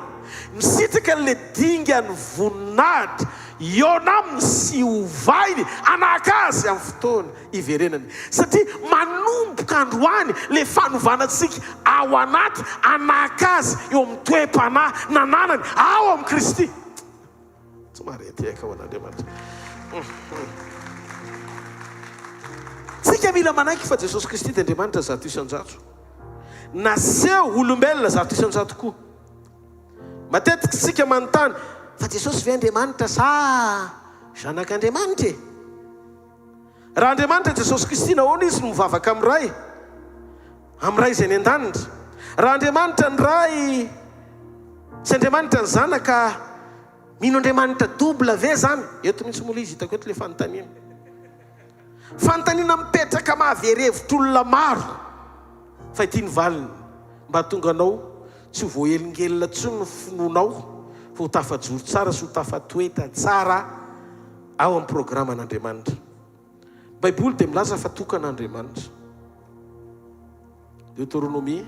misitraka le dingany voninahitra iona aminy sy hovainy anakazy amin'ny fotoana iverenany. Satria manomboka androany le fanovanatsika ao anaty anakazy eo amin'ny toe-panahy nananany ao amin'ny Kristy. Tsy marety ao an'Andriamanitra. Tsika mila manaiky fa Jesosy Kristy dia Andriamanitra zato isan-jato. Naseho olombelona zato isan-jato koa. Matetika tsika manontany, fa Jesosy ve Andriamanitra sa zanak'Andriamanitra? Raha Andriamanitra Jesosy Kristy nahoana izy no mivavaka amin'ny ray izay ny an-danitra. Raha Andriamanitra ny ray sy Andriamanitra ny zanaka, mino Andriamanitra double ve zany? Eto mihitsy mola izy hitako eto le fanontaniana. Fanontaniana mipetraka mahaverevitr' maro, fa ity ny valiny mba tonga anao tsy ho voahelingelina tsony ny finoanao, fa ho tafajoro tsara sy ho tafatoeta tsara ao amin'ny programan'Andriamanitra. Baiboly dia milaza fa tokan'Andriamanitra. Deutéronomie,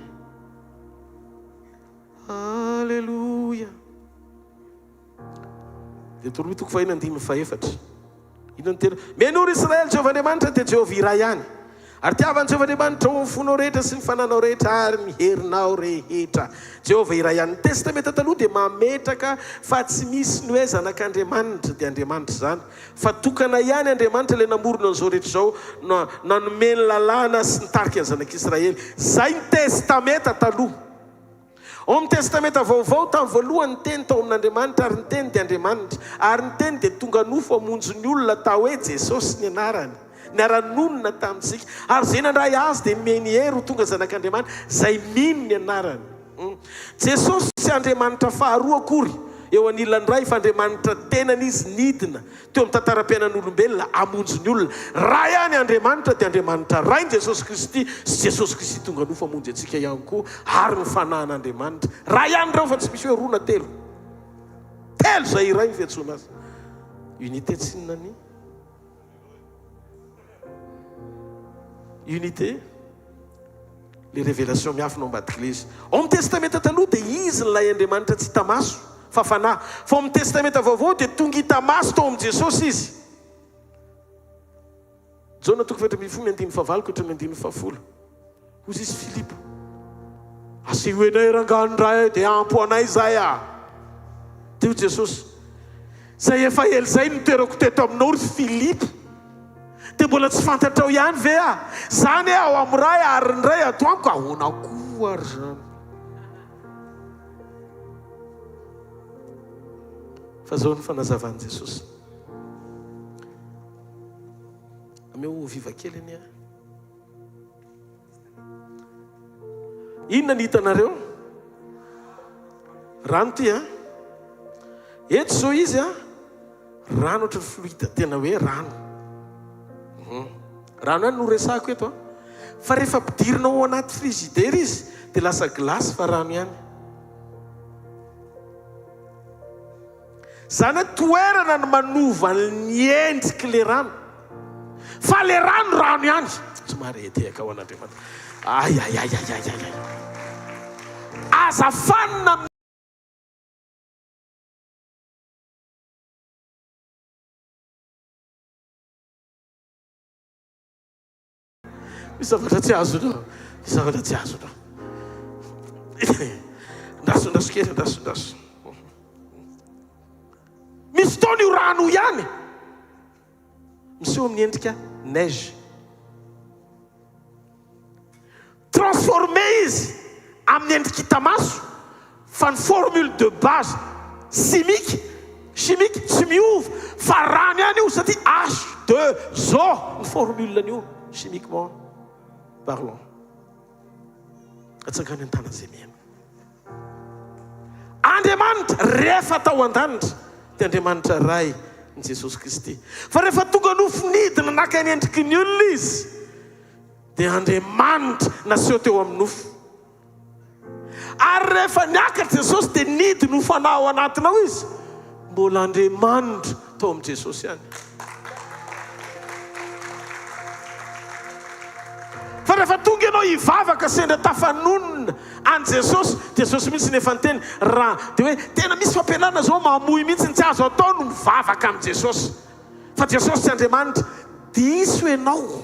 Alleluia. Deutéronomie 4:4. Inona ny tena? Menoro Israely Jehovah Andriamanitra dia Jehovah iray ihany. Ary tiavan'i Jehovah Andriamanitra ho fonao rehetra sy ny fananao rehetra ary miherinao rehetra. Jehovah iray ihany. Ny testamenta taloha dia mametraka fa tsy misy ny hoe zanak'Andriamanitra dia Andriamanitra zany, fa tokana ihany Andriamanitra ilay namorona an'izao rehetra izao, nanome ny lalàna sy nitarika ny zanak'Israely. Zay ny testamenta taloha. Ao amin'ny testamenta vaovao tamin'ny voalohany ny teny tao amin'Andriamanitra, ary ny teny dia Andriamanitra, ary ny teny dia tonga nofo hamonjy ny olona tao hoe Jesosy ny anarany, niara-nonona tamintsika, ary zay nandray azy dia nomeny hery ho tonga zanak'Andriamanitra zay mino ny anarany. Jesosy sy Andriamanitra faharoa akory eo anilan'ny ray, fa Andriamanitra tenany izy nidina teo amin'ny tantara-piainan'olombelona hamonjy ny olona. Raha ihany Andriamanitra dia Andriamanitra ray ny Jesosy Kristy, sy Jesosy Kristy tonga nofo hamonjy antsika ihany koa, ary ny fanahin'Andriamanitra. Raha ihany reo fa tsy misy hoe roa na telo. Telo zay iray ny fiantsoana azy. Unité tsy nani? Unité, les révélations miafina ambadika izy. Ao amin'ny testamenta taloha dia izy ny lay Andriamanitra tsy hita maso fa fanahy. Fa ao amin'ny testamenta vaovao dia tonga hita maso tao amin'ny Jesosy izy. Jona 1:9-10 hozy izy Filipo, asehoenay rangahy ndray dia ampo anay zay teo Jesosy. Zay efa ela zay niterako teto aminao ry Filipo, dia mbola tsy fantatrao ihany ve zany ao amin'ny ray ary ny ray ato amiko, ahoana koa ary zany. Fa zao ny fanazavan'i Jesosy. Ameo viva kely any inona ny hitanareo? Rano ty eto zao izy rano ohatry ny fluide, tena hoe rano. Rano ihany no resako eto fa rehefa ampidirinao ao anaty frizidera izy dia lasa glasy fa rano ihany. Zany toerana no manova ny endriky le rano, fa le rano ihany. Tsy mareteka ao an'Andriamanitra. Azafanina zavatra tsy azonao, zavatra tsy azonao. Ndaso kely, ndaso. Misy taona io rano ihany miseho amin'ny endrika neige. forme izy amin'ny endriky tamaso fa ny formule de base chimique tsy miova fa rano ihany io satria H2O ny formule an'io chimiquement parlant. Atsakany an-tana zay miaina. Andriamanitra rehefa tao an-danitra dia Andriamanitra ray ny Jesosy Kristy. Fa rehefa tonga nofinidina naka ny endriky ny olona izy dia Andriamanitra naseho teo amin'ny nofo. Ary rehefa niakatra Jesosy dia nidy nofo anao anatinao izy, mbola Andriamanitra tao amin'ny Jesosy ihany. Fa rehefa tonga ianao hivavaka sendra tafanonona an Jesosy, Jesosy mihitsy nefa ny teny raha dia hoe tena misy fampianarana zao mamoy mihitsy tsy azo atao no mivavaka amin'ny Jesosy. Fa Jesosy tsy Andriamanitra, diso ianao.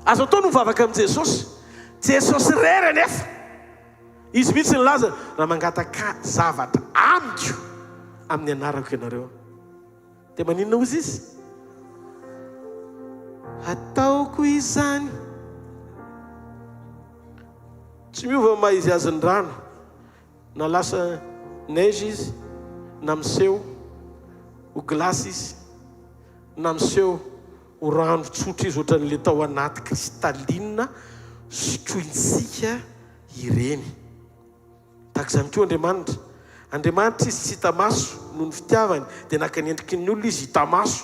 Azo atao no mivavaka amin'ny Jesosy. Jesosy rera nefa. Izy mihitsy ny laza raha mangataka zavatra amiko amin'ny anarako ianareo. Dia maninona ozy izy? Ataoko izany. Tsy miova maha izy azy ny rano, na lasa neige izy, na miseho ho glasy izy, na miseho ho rano tsotra izy ohatran'ilay tao anaty kristalina sotrointsika ireny. Tahaka izany koa Andriamanitra. Andriamanitra izy tsy hita maso noho ny fitiavany dia naka ny endriky ny olona izy hita maso.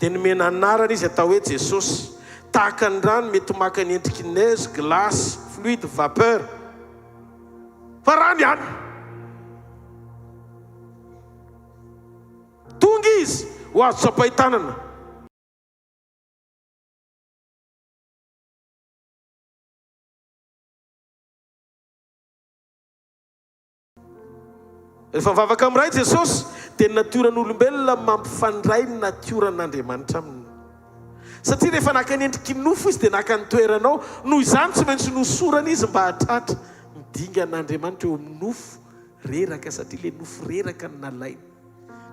Dia nomena anarana izy atao hoe Jesosy. Tahaka ny rano mety maka ny endriky neige, glace, fluide, vapeur. Fa rano ihany. Tonga izy ho azo tsapahitanana. Rehefa mivavaka amin'ray Jesosy dia ny natoran'olombelona mampifandray ny natoran'Andriamanitra aminy. Satria rehefa naka ny endriky nofo izy dia naka ny toeranao, noho izany tsy maintsy nosorana izy mba hatratra midingan'Andriamanitra eo amin'ny nofo reraka, satria ilay nofo reraka ny nalainy.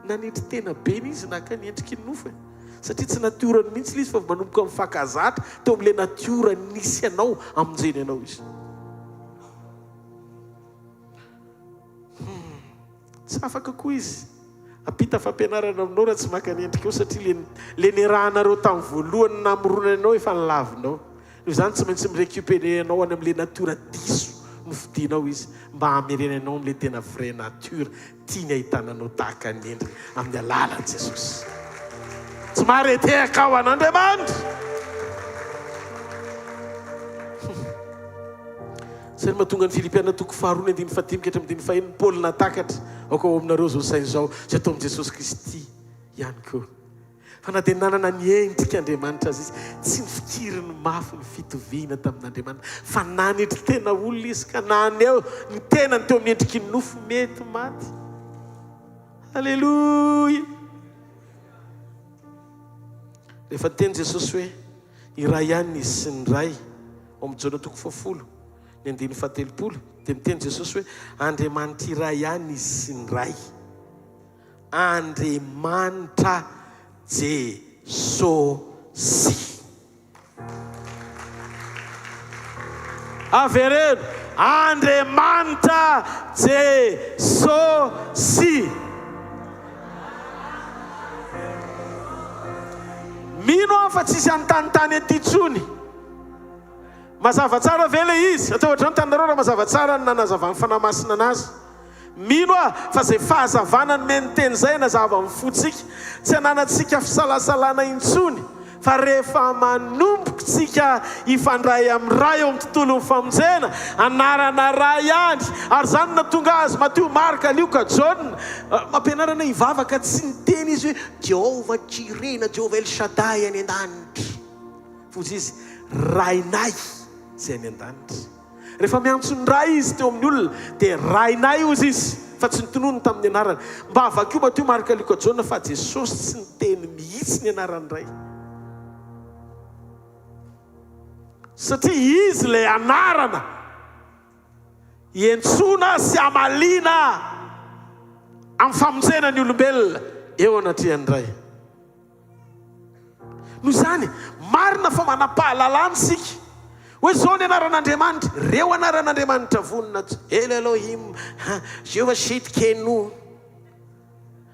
Nanetry tena be izy naka ny endriky ny nofo. Satria tsy natorany mihitsy izy fa manomboka mifankazatra teo amin'ilay natiora nisy anao amonjeny anao izy. Tsy afaka koa izy apita fampianarana aminao raha tsy maka ny endrika eo, satria le nirahanareo tamin'ny voalohany namorona anao efa nilavinao. Io zany tsy maintsy mirécupérer anao any amin'ilay natora diso nofidianao izy mba hamerenanao amin'ilay tena vraie nature tiany ahitananao tahaka ny endrika amin'ny alalan'i Jesosy. Tsy mahareteka ao an'Andriamanitra. Zay no mahatonga ny Filipiana toko 4:5 ka 5 Paul natakatra ao koa aminareo zao sainy zao zay atao amin'i Jesosy Kristy ihany koa. Fa na dia nanana ny endrika Andriamanitra azy izy, tsy nifikiriny mafy ny fitoviana tamin'Andriamanitra, fa nanetry tena olona izy ka naneo ny tenany teo amin'ny endriky ny nofo mety maty. Alleluia. Rehefa teny Jesosy hoe iray ihany izy sy ny ray ao amin'ny Jona toko 4 ny 9:17 dia miteny Jesosy hoe Andriamanitra iray ihany izy sy ny ray. Andriamanitra Jesosy. Avereno, Andriamanitra Jesosy. Mino aho fa tsisy antanitany aty tsony. Mazava tsara ve le izy? Atao ohatrany tanareo raha mazava tsara ny nanazava ny fanamasina anazy. Mino aho fa zay fahazavana nomeny teny zay nazava amin'ny fotsika, tsy hananatsika fisalasalana intsony, fa rehefa manomboka tsika ifandray amin'ny ray eo amin'ny tontolon'ny famonjena, anarana ray ihany. Ary zany natonga azy Mateo, Marka, Luka, John mampianarana hivavaka tsy ny teny izy hoe Jehovah Jireh, Jehovah El Shaddai any an-danitra. Fotsy izy rainay zay any an-danitra. Rehefa miantso ny ray izy teo amin'ny olona dia rainay ozy izy, fa tsy nitonony tamin'ny anarany. Mba avakio Mateo, Marka, Luka, John fa Jesosy tsy niteny mihitsy ny anarany ray. Satria izy le anarana ientsona sy amaliana amin'ny famonjena ny olombelona eo anatrehany ray. Noho izany marina fa manapahalalana sika hoe zao ny anaran'Andriamanitra, reo anaran'Andriamanitra vonona El Elohim, Jehova Shitkenu,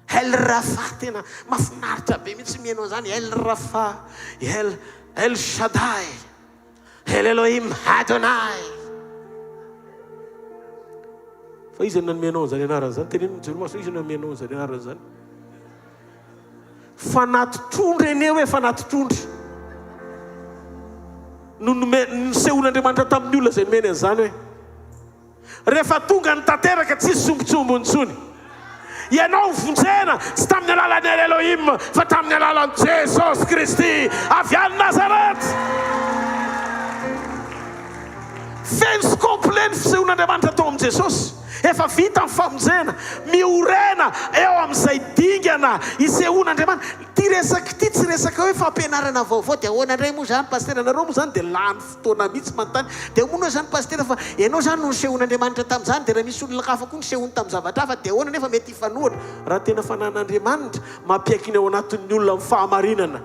El Rafa, tena mafinaritra be mihitsy mihainao zany, El Rafa, El Shaddai, El Elohim Adonai. Fa izy namianao zany anaran'izany, teneniny Jeromasy, izy namianao zany anaran'izany. Fanatitrondry eny hoe fanatitrondry. Nisehon'Andriamanitra tamin'ny olona izay nomeny an'izany hoe rehefa tonga ny tanteraka tsisy sombotsombony intsony. Ianao vonjena tsy tamin'ny alalan'ny Elohim fa tamin'ny alalan'i Jesosy Kristy avy any Nazarety. Feno sy complet ny fisehon'Andriamanitra tao amin'i Jesosy. Efa vita amin'ny famonjena, miorena eo amin'izay dingana isehon'Andriamanitra. Ty resaka ty tsy resaka hoe fampianarana vaovao dia ahoana indray moa zany pasteur, anareo moa zany dia lany fotoana mihitsy manontany dia moa zany pasteur fa ianao zany no nisehon'Andriamanitra tamin'izany dia raha misy olona kafa koa nisehony tamin'ny zavatra hafa dia ahoana nefa mety hifanohana. Raha tena fanan'Andriamanitra mampiaikina ao anatin'ny olona amin'ny fahamarinana.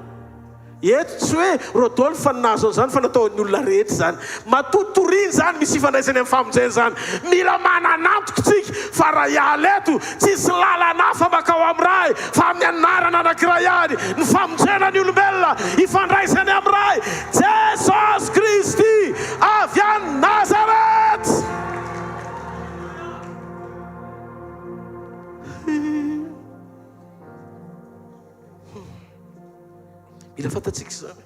Eto tsy hoe Rodolphe fa nazo an'izany fa nataon'ny olona rehetra zany. Matotoriny zany misy ifandraisany amin'ny famonjena zany. Mila mananantoko tsika fa raha iahala eto tsisy lalana hafa makao amin'ny ray fa amin'ny anarana anankiray ihany ny famonjena ny olombelona ifandraisany amin'ny ray Jesosy Kristy avy any Nazarety. Mila fantatsika izany.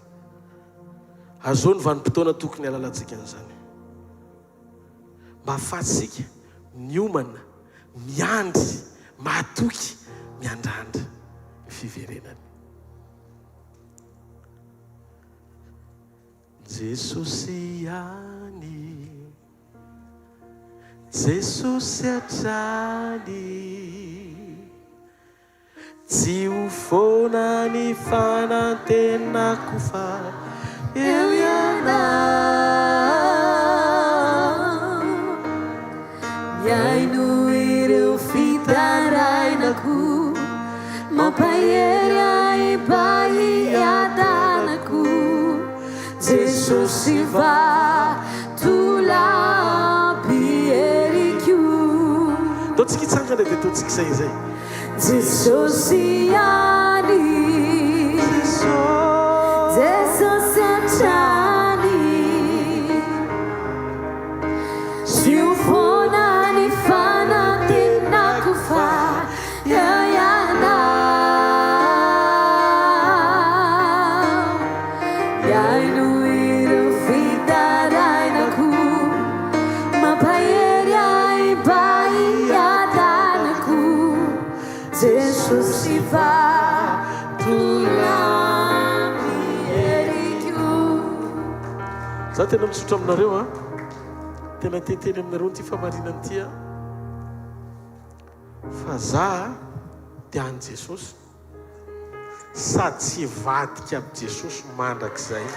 Azao ny vanim-potoana tokony halalantsika an'izany. Mba ahafahantsika miomana, miandry, mahatoky, miandrandra ny fiverenany. Jesosy ihany, Jesosy hatrany, tsy ho foana ny fanantenako fa eo ianao. Miaino ireo fitarainako, mampahery ahiba hiadanako. Jesosy vatolampy eriko. Ataontsika hitsangana dia ataontsika izay. Jesosy ihany, Jesosy hatrany, tsy ho foana ny fanantenako fa eo ianao. Miaino ireo fitarainako, mampahery ahiba hiadanako. Jesosy vatolampy eriko. Za tena mitsotra aminareo a, tena teteny aminareo ty famarinany ty a, fa za dia any Jesosy sady tsy vadika amin'ny Jesosy mandrakizay.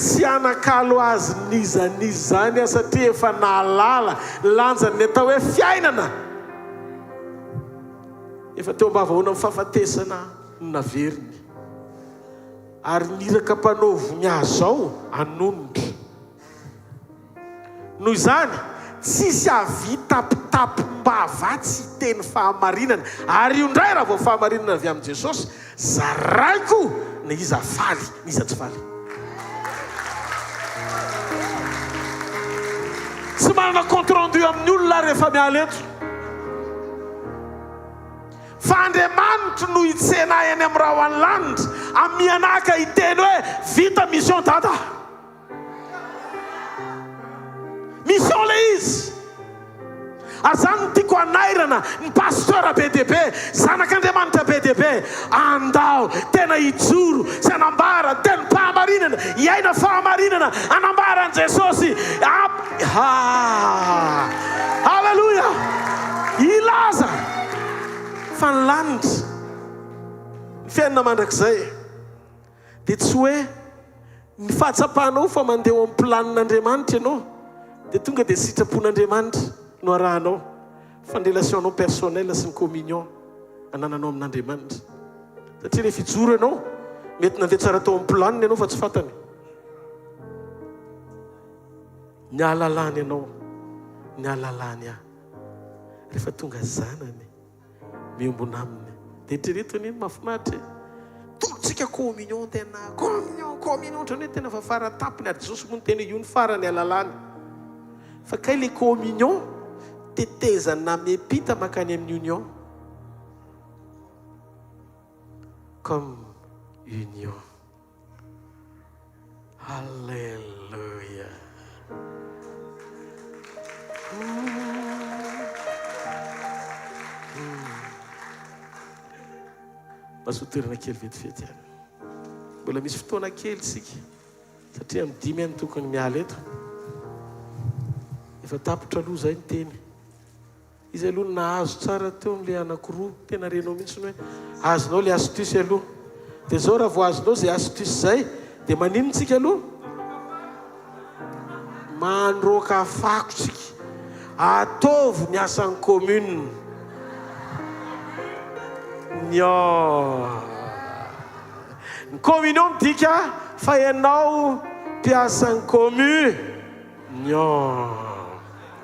Tsy anakalo azy nizanizy zany a satria efa naalala lanjany ny atao hoe fiainana. Efa teo ambavahoana amin'ny fahafatesana no naveriny. Ary niraka mpanaovo miazao anonondro. Noho izany, tsisy avitapitapo mba havatsy teny fahamarinana. Ary io ndray raha vao fahamarinana avy amin'i Jesosy, zaraiko na iza faly, na iza tsy faly. Tsy manana compte rendu amin'ny olona rehefa miala eto. Fa Andriamanitra no hitsena eny amin'ny raha ho any lanitra amianaka hiteny hoe vita mission dada. Mission le izy. Ary zany no tiako anairana ny pasteur BDB, zanak'Andriamanitra BDB, andao tena hijoro sy anambara teny fahamarinana, hiaina fahamarinana, anambara an Jesosy. Halleluja! Ilaza fa ny lanitra ny fiainana mandrakizay dia tsy hoe ny fahatsapanao fa mandeha amin'ny planin'Andriamanitra ianao dia tonga dia sitrapon'Andriamanitra no arahanao fa ny relationnao personnel sy ny communion anananao amin'Andriamanitra. Satria rehefa ijoro ianao mety nandeha tsara tao amin'ny planiny ianao fa tsy fantany. Ny alalany ianao, ny alalany aho. Rehefa tonga zanany miombona aminy dia eritreretiny iny mahafinaritra. Tolotsika communion tena communion ohatrany hoe tena fa faratapiny ary Jesosy moa ny tena io ny farany alalany. Fa kay le communion tetezana mepita makany amin'ny union. Comme union. Alléluia. Masotoerana kely vetivety any. Mbola misy fotoana kely sika satria amin'ny 10 any tokony miala eto. Efa tapotra aloha zay ny teny. Izy aloha nahazo tsara teo amin'ilay anankiroa tena renao mihitsy hoe azonao le astuce aloha. Dia zao raha vao azonao zay astuce zay dia manino tsika aloha? Mandroaka fako tsika. Ataovy ny asan'ny commune. Ny communion midika fa ianao mpiasan'ny commune.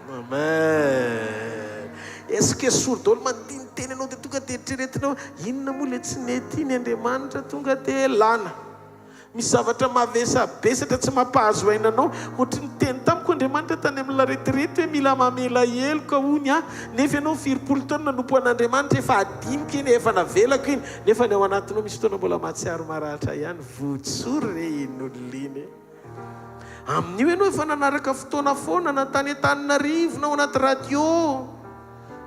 Amen. Est-ce que sourd daholo mandiny teny ianao dia tonga dia eritreretinao inona moa le tsy nety iny Andriamanitra tonga dia lana. Misy zavatra mavesabesatra tsy mampahazo ainanao. Ohatry ny teny tamiko Andriamanitra tany amin'ny laretirety hoe mila mamela heloka hony a. Nefa ianao 20 taona nanompo an'Andriamanitra efa adiniky iny efa navelako iny. Nefa ny ao anatinao misy fotoana mbola mahatsiaro maratra ihany. Votsory re in'olona iny. Amin'io ianao efa nanaraka fotoana foana na tany Antananarivo na ao anaty radio.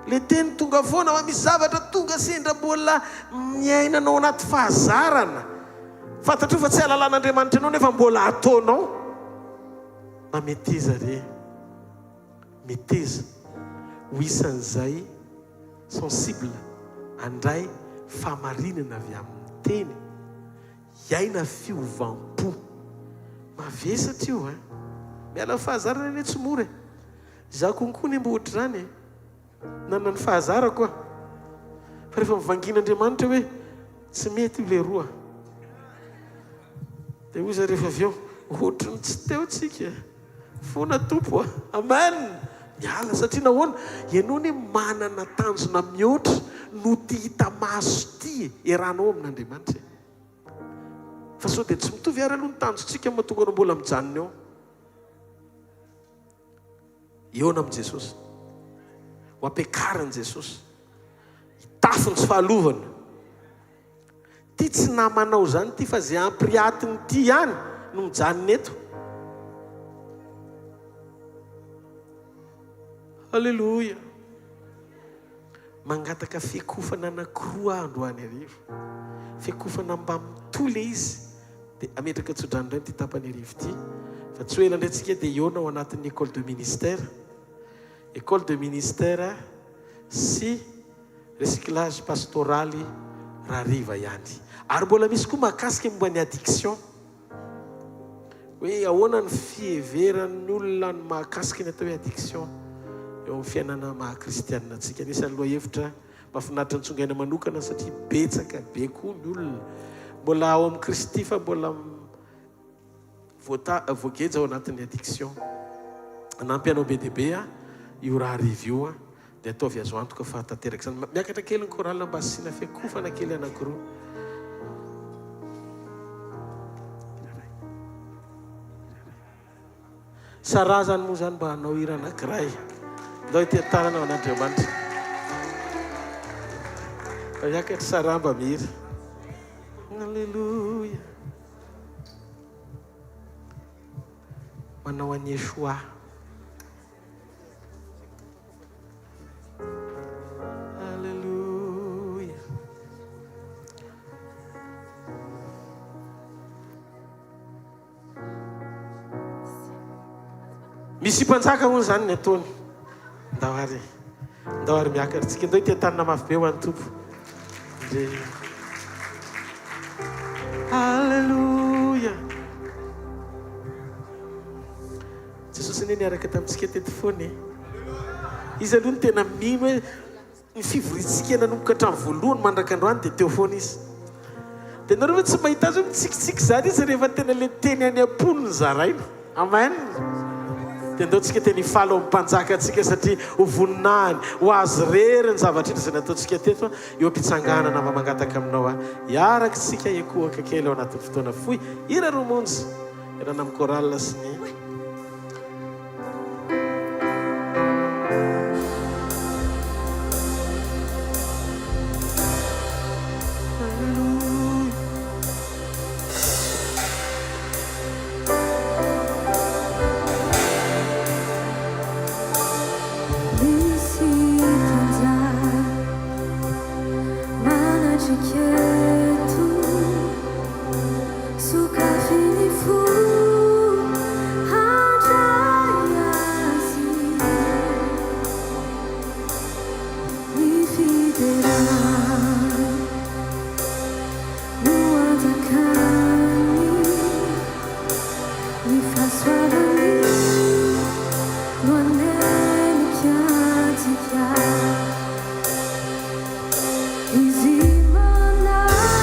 Le teny tonga foana fa misy zavatra tonga sendra mbola miainanao anaty fahazarana. Fantatro fa tsy alalan'Andriamanitra ianao nefa mbola ataonao. Mameteza re. Meteza. Ho isan'izay sensible andray famarinana avy amin'ny teny. Iaina fiovampo. Mavesatra io a. Miala fahazarana eny tsy mora. Za konkoa ny mbo ohatr'izany. Nanana ny fahazara koa. Fa rehefa mivangin'Andriamanitra hoe tsy mety io le roa. Dia hoy izy rehefa avy eo ohatrany tsy teo tsika. Fona tompo. Amen. Miala satria nahoana ianao ny manana tanjona mihoatra no ty hita maso ty iarahanao amin'Andriamanitra. Fa sao dia tsy mitovy ary aloha ny tanjontsika mahatonga anao mbola mijanona eo. Eona amin'i Jesosy. Ho ampiakariny Jesosy. Hitafiny tsy fahalovana. Ty tsy namanao zany ty fa zay ampriatiny ty ihany no mijanona eto. Alléluia. Mangataka fiakofana anankiroa andro any arivo. Fiakofana mba mitole izy dia ametraka tsodranoray ty tapany arivo ty. Fa tsy ho ela ndraintsika dia eo ao anatin'ny école de ministère. École de ministère sy recyclage pastoraly rariva ihany. Ary mbola misy koa mahakasika momba ny addiction. Hoe ahoana ny fieveran'ny olona ny mahakasika ny atao hoe addiction eo amin'ny fiainana maha-kristianina antsika. Anisan'ny lohahevitra mahafinaritra ny tsongaina manokana satria betsaka be koa ny olona mbola ao amin'ny Kristy fa mbola voageja ao anatin'ny addiction. Anampy anao be dia be io raha arivo io dia ataovy azo antoka fa tanteraka izany. Miakatra kely ny korala mba asiana fiakofana kely anankiroa. Sara zany moa zany mba hanao hira anankiray. Ndao ity tanana ao an'Andriamanitra. Miakatra Sara mba mihira. Alléluia. Manao an'ny Yeshua. Alléluia. Misy mpanjaka hono zany ny ataony. Ndao ary miakatra tsika. Ndao ity tanana mafy be ho an'ny Tompo. Alléluia. Jesosy ny niaraka tamintsika teto foana. Izy aloha ny tena mino hoe ny fivorintsika nanomboka hatramin'ny voalohany mandraka androany dia teo foana izy. dia nareo tsy mahita azy hoe mitsikitsiky zany izy rehefa tena le teny any am-poniny zaraina. Amen. dia andaontsika teny falo amin'ny mpanjaka antsika satria ho voninahiny ho azy rery ny zavatra iny izay nataontsika teto eo am-pitsanganana mamangataka aminao a iaraka tsika ekohaka kely ao anatin'ny fotoana foy ira romonjy irana amin'ny koralina sy ny Easy, man.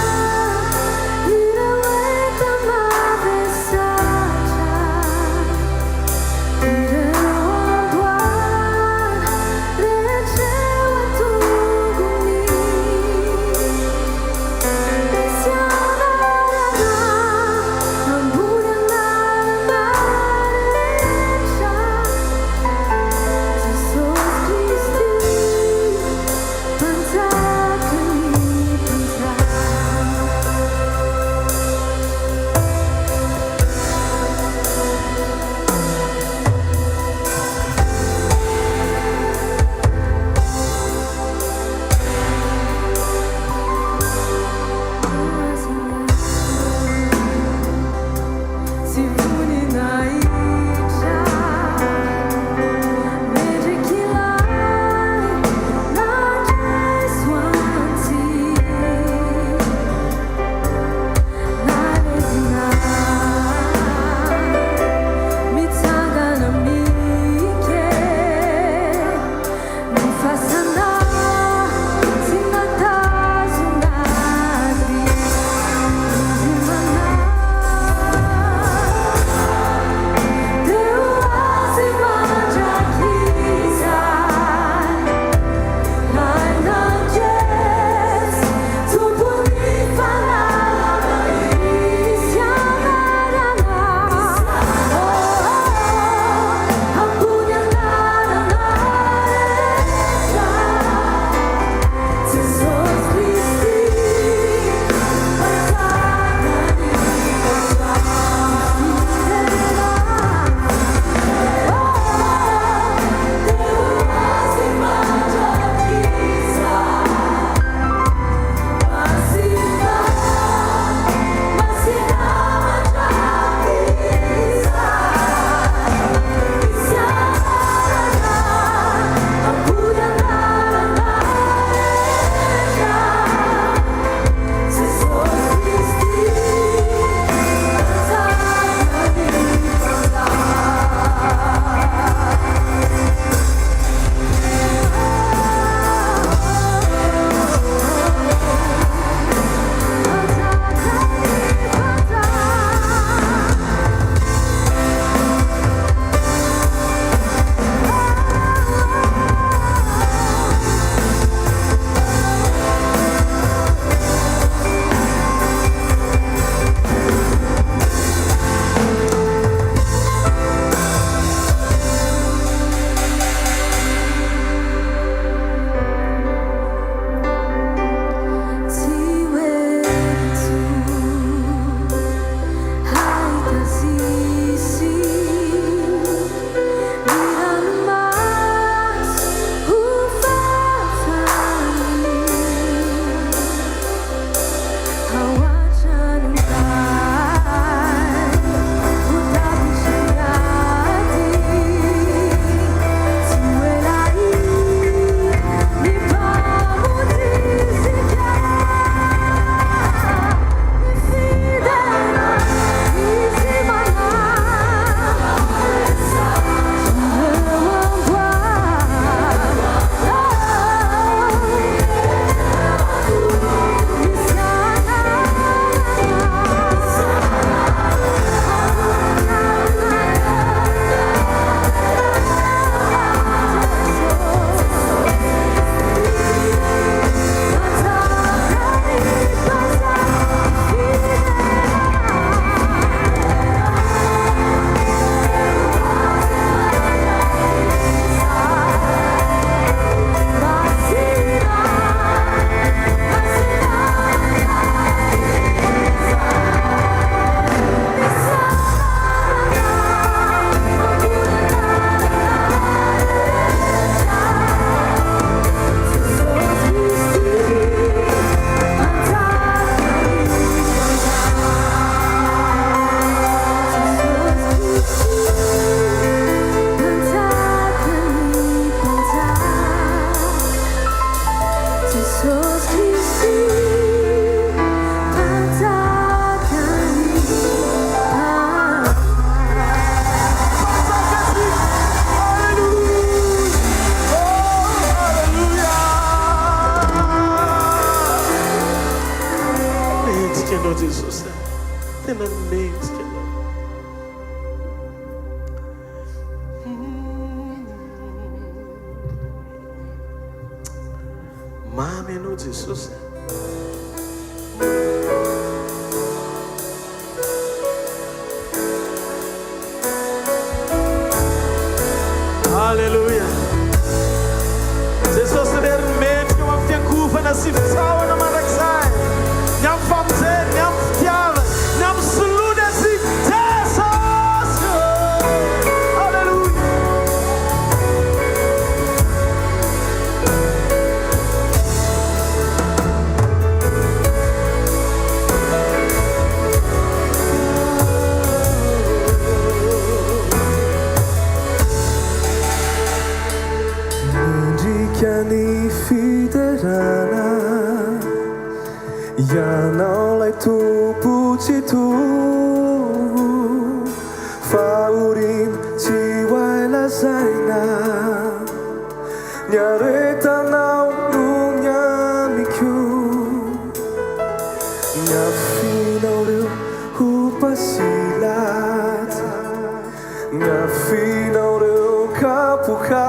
anao Jesosy tena mentsika anao mamy anao Jesosy Halleluja Jesosy rery mendrika eo amin'ny fiangovana sy fitsaoana mandrakizay ny amin'ny famonjeny ny amin'ny fitiavana ny amin'ny solona sy Jesosy Halleluja Ni fiderana ianao tumpo citu faurin jiwa lazaina nyaretanao nunyamiku nyafinao reo hupasilat nyafinao reo kapuka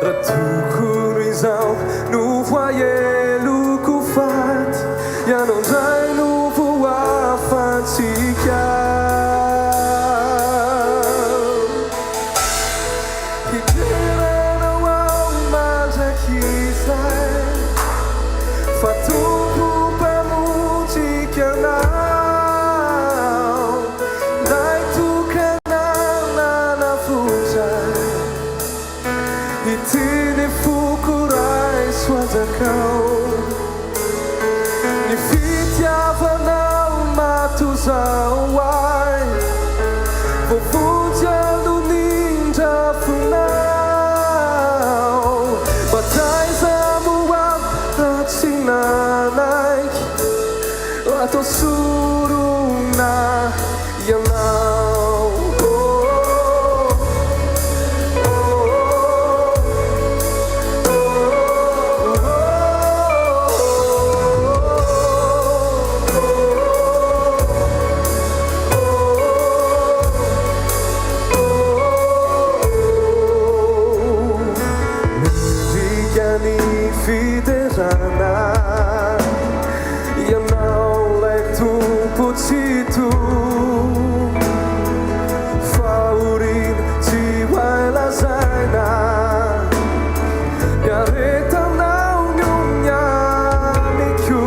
Ratukurizao no voyait le coufat ya non dai no voa fatica Kitera no au mazakisa Fatuku pa musica now Dai tu canal na futa Itini fukurai swazakau Ni fitiavanau matuzawai Vovuja luninja funau Batai zamuam ratsinanaik Ato suruna yanau Fiderana Ianao lai tumpo citu Faurin jiwa lazaina Yaretanao nyunyamiku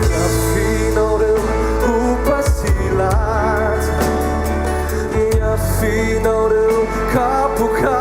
Nyafinao reo hupasilat Nyafinao reo kapuka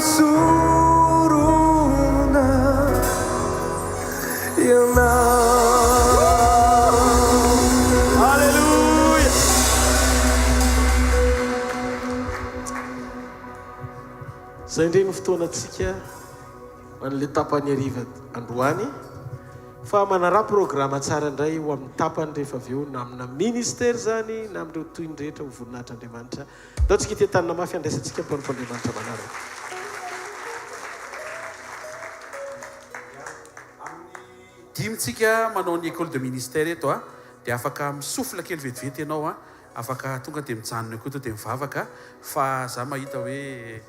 sorona ianao. Alleluia. Zay indray ny fotoanantsika an'le tapany ariva androany fa manara programa tsara indray ho amin'ny tapany rehefa avy eo na amina ministera zany na amin'ireo toindrehetra ho voninahitryandriamanitra ataontsika itetanina mafy andraisantsika mpanofandriamanitra manaraka. Dimitsika manao ny école de ministère eto dia afaka misofla kely vetivety ianao afaka tonga dia mijanona koa to dia mivavaka fa za mahita hoe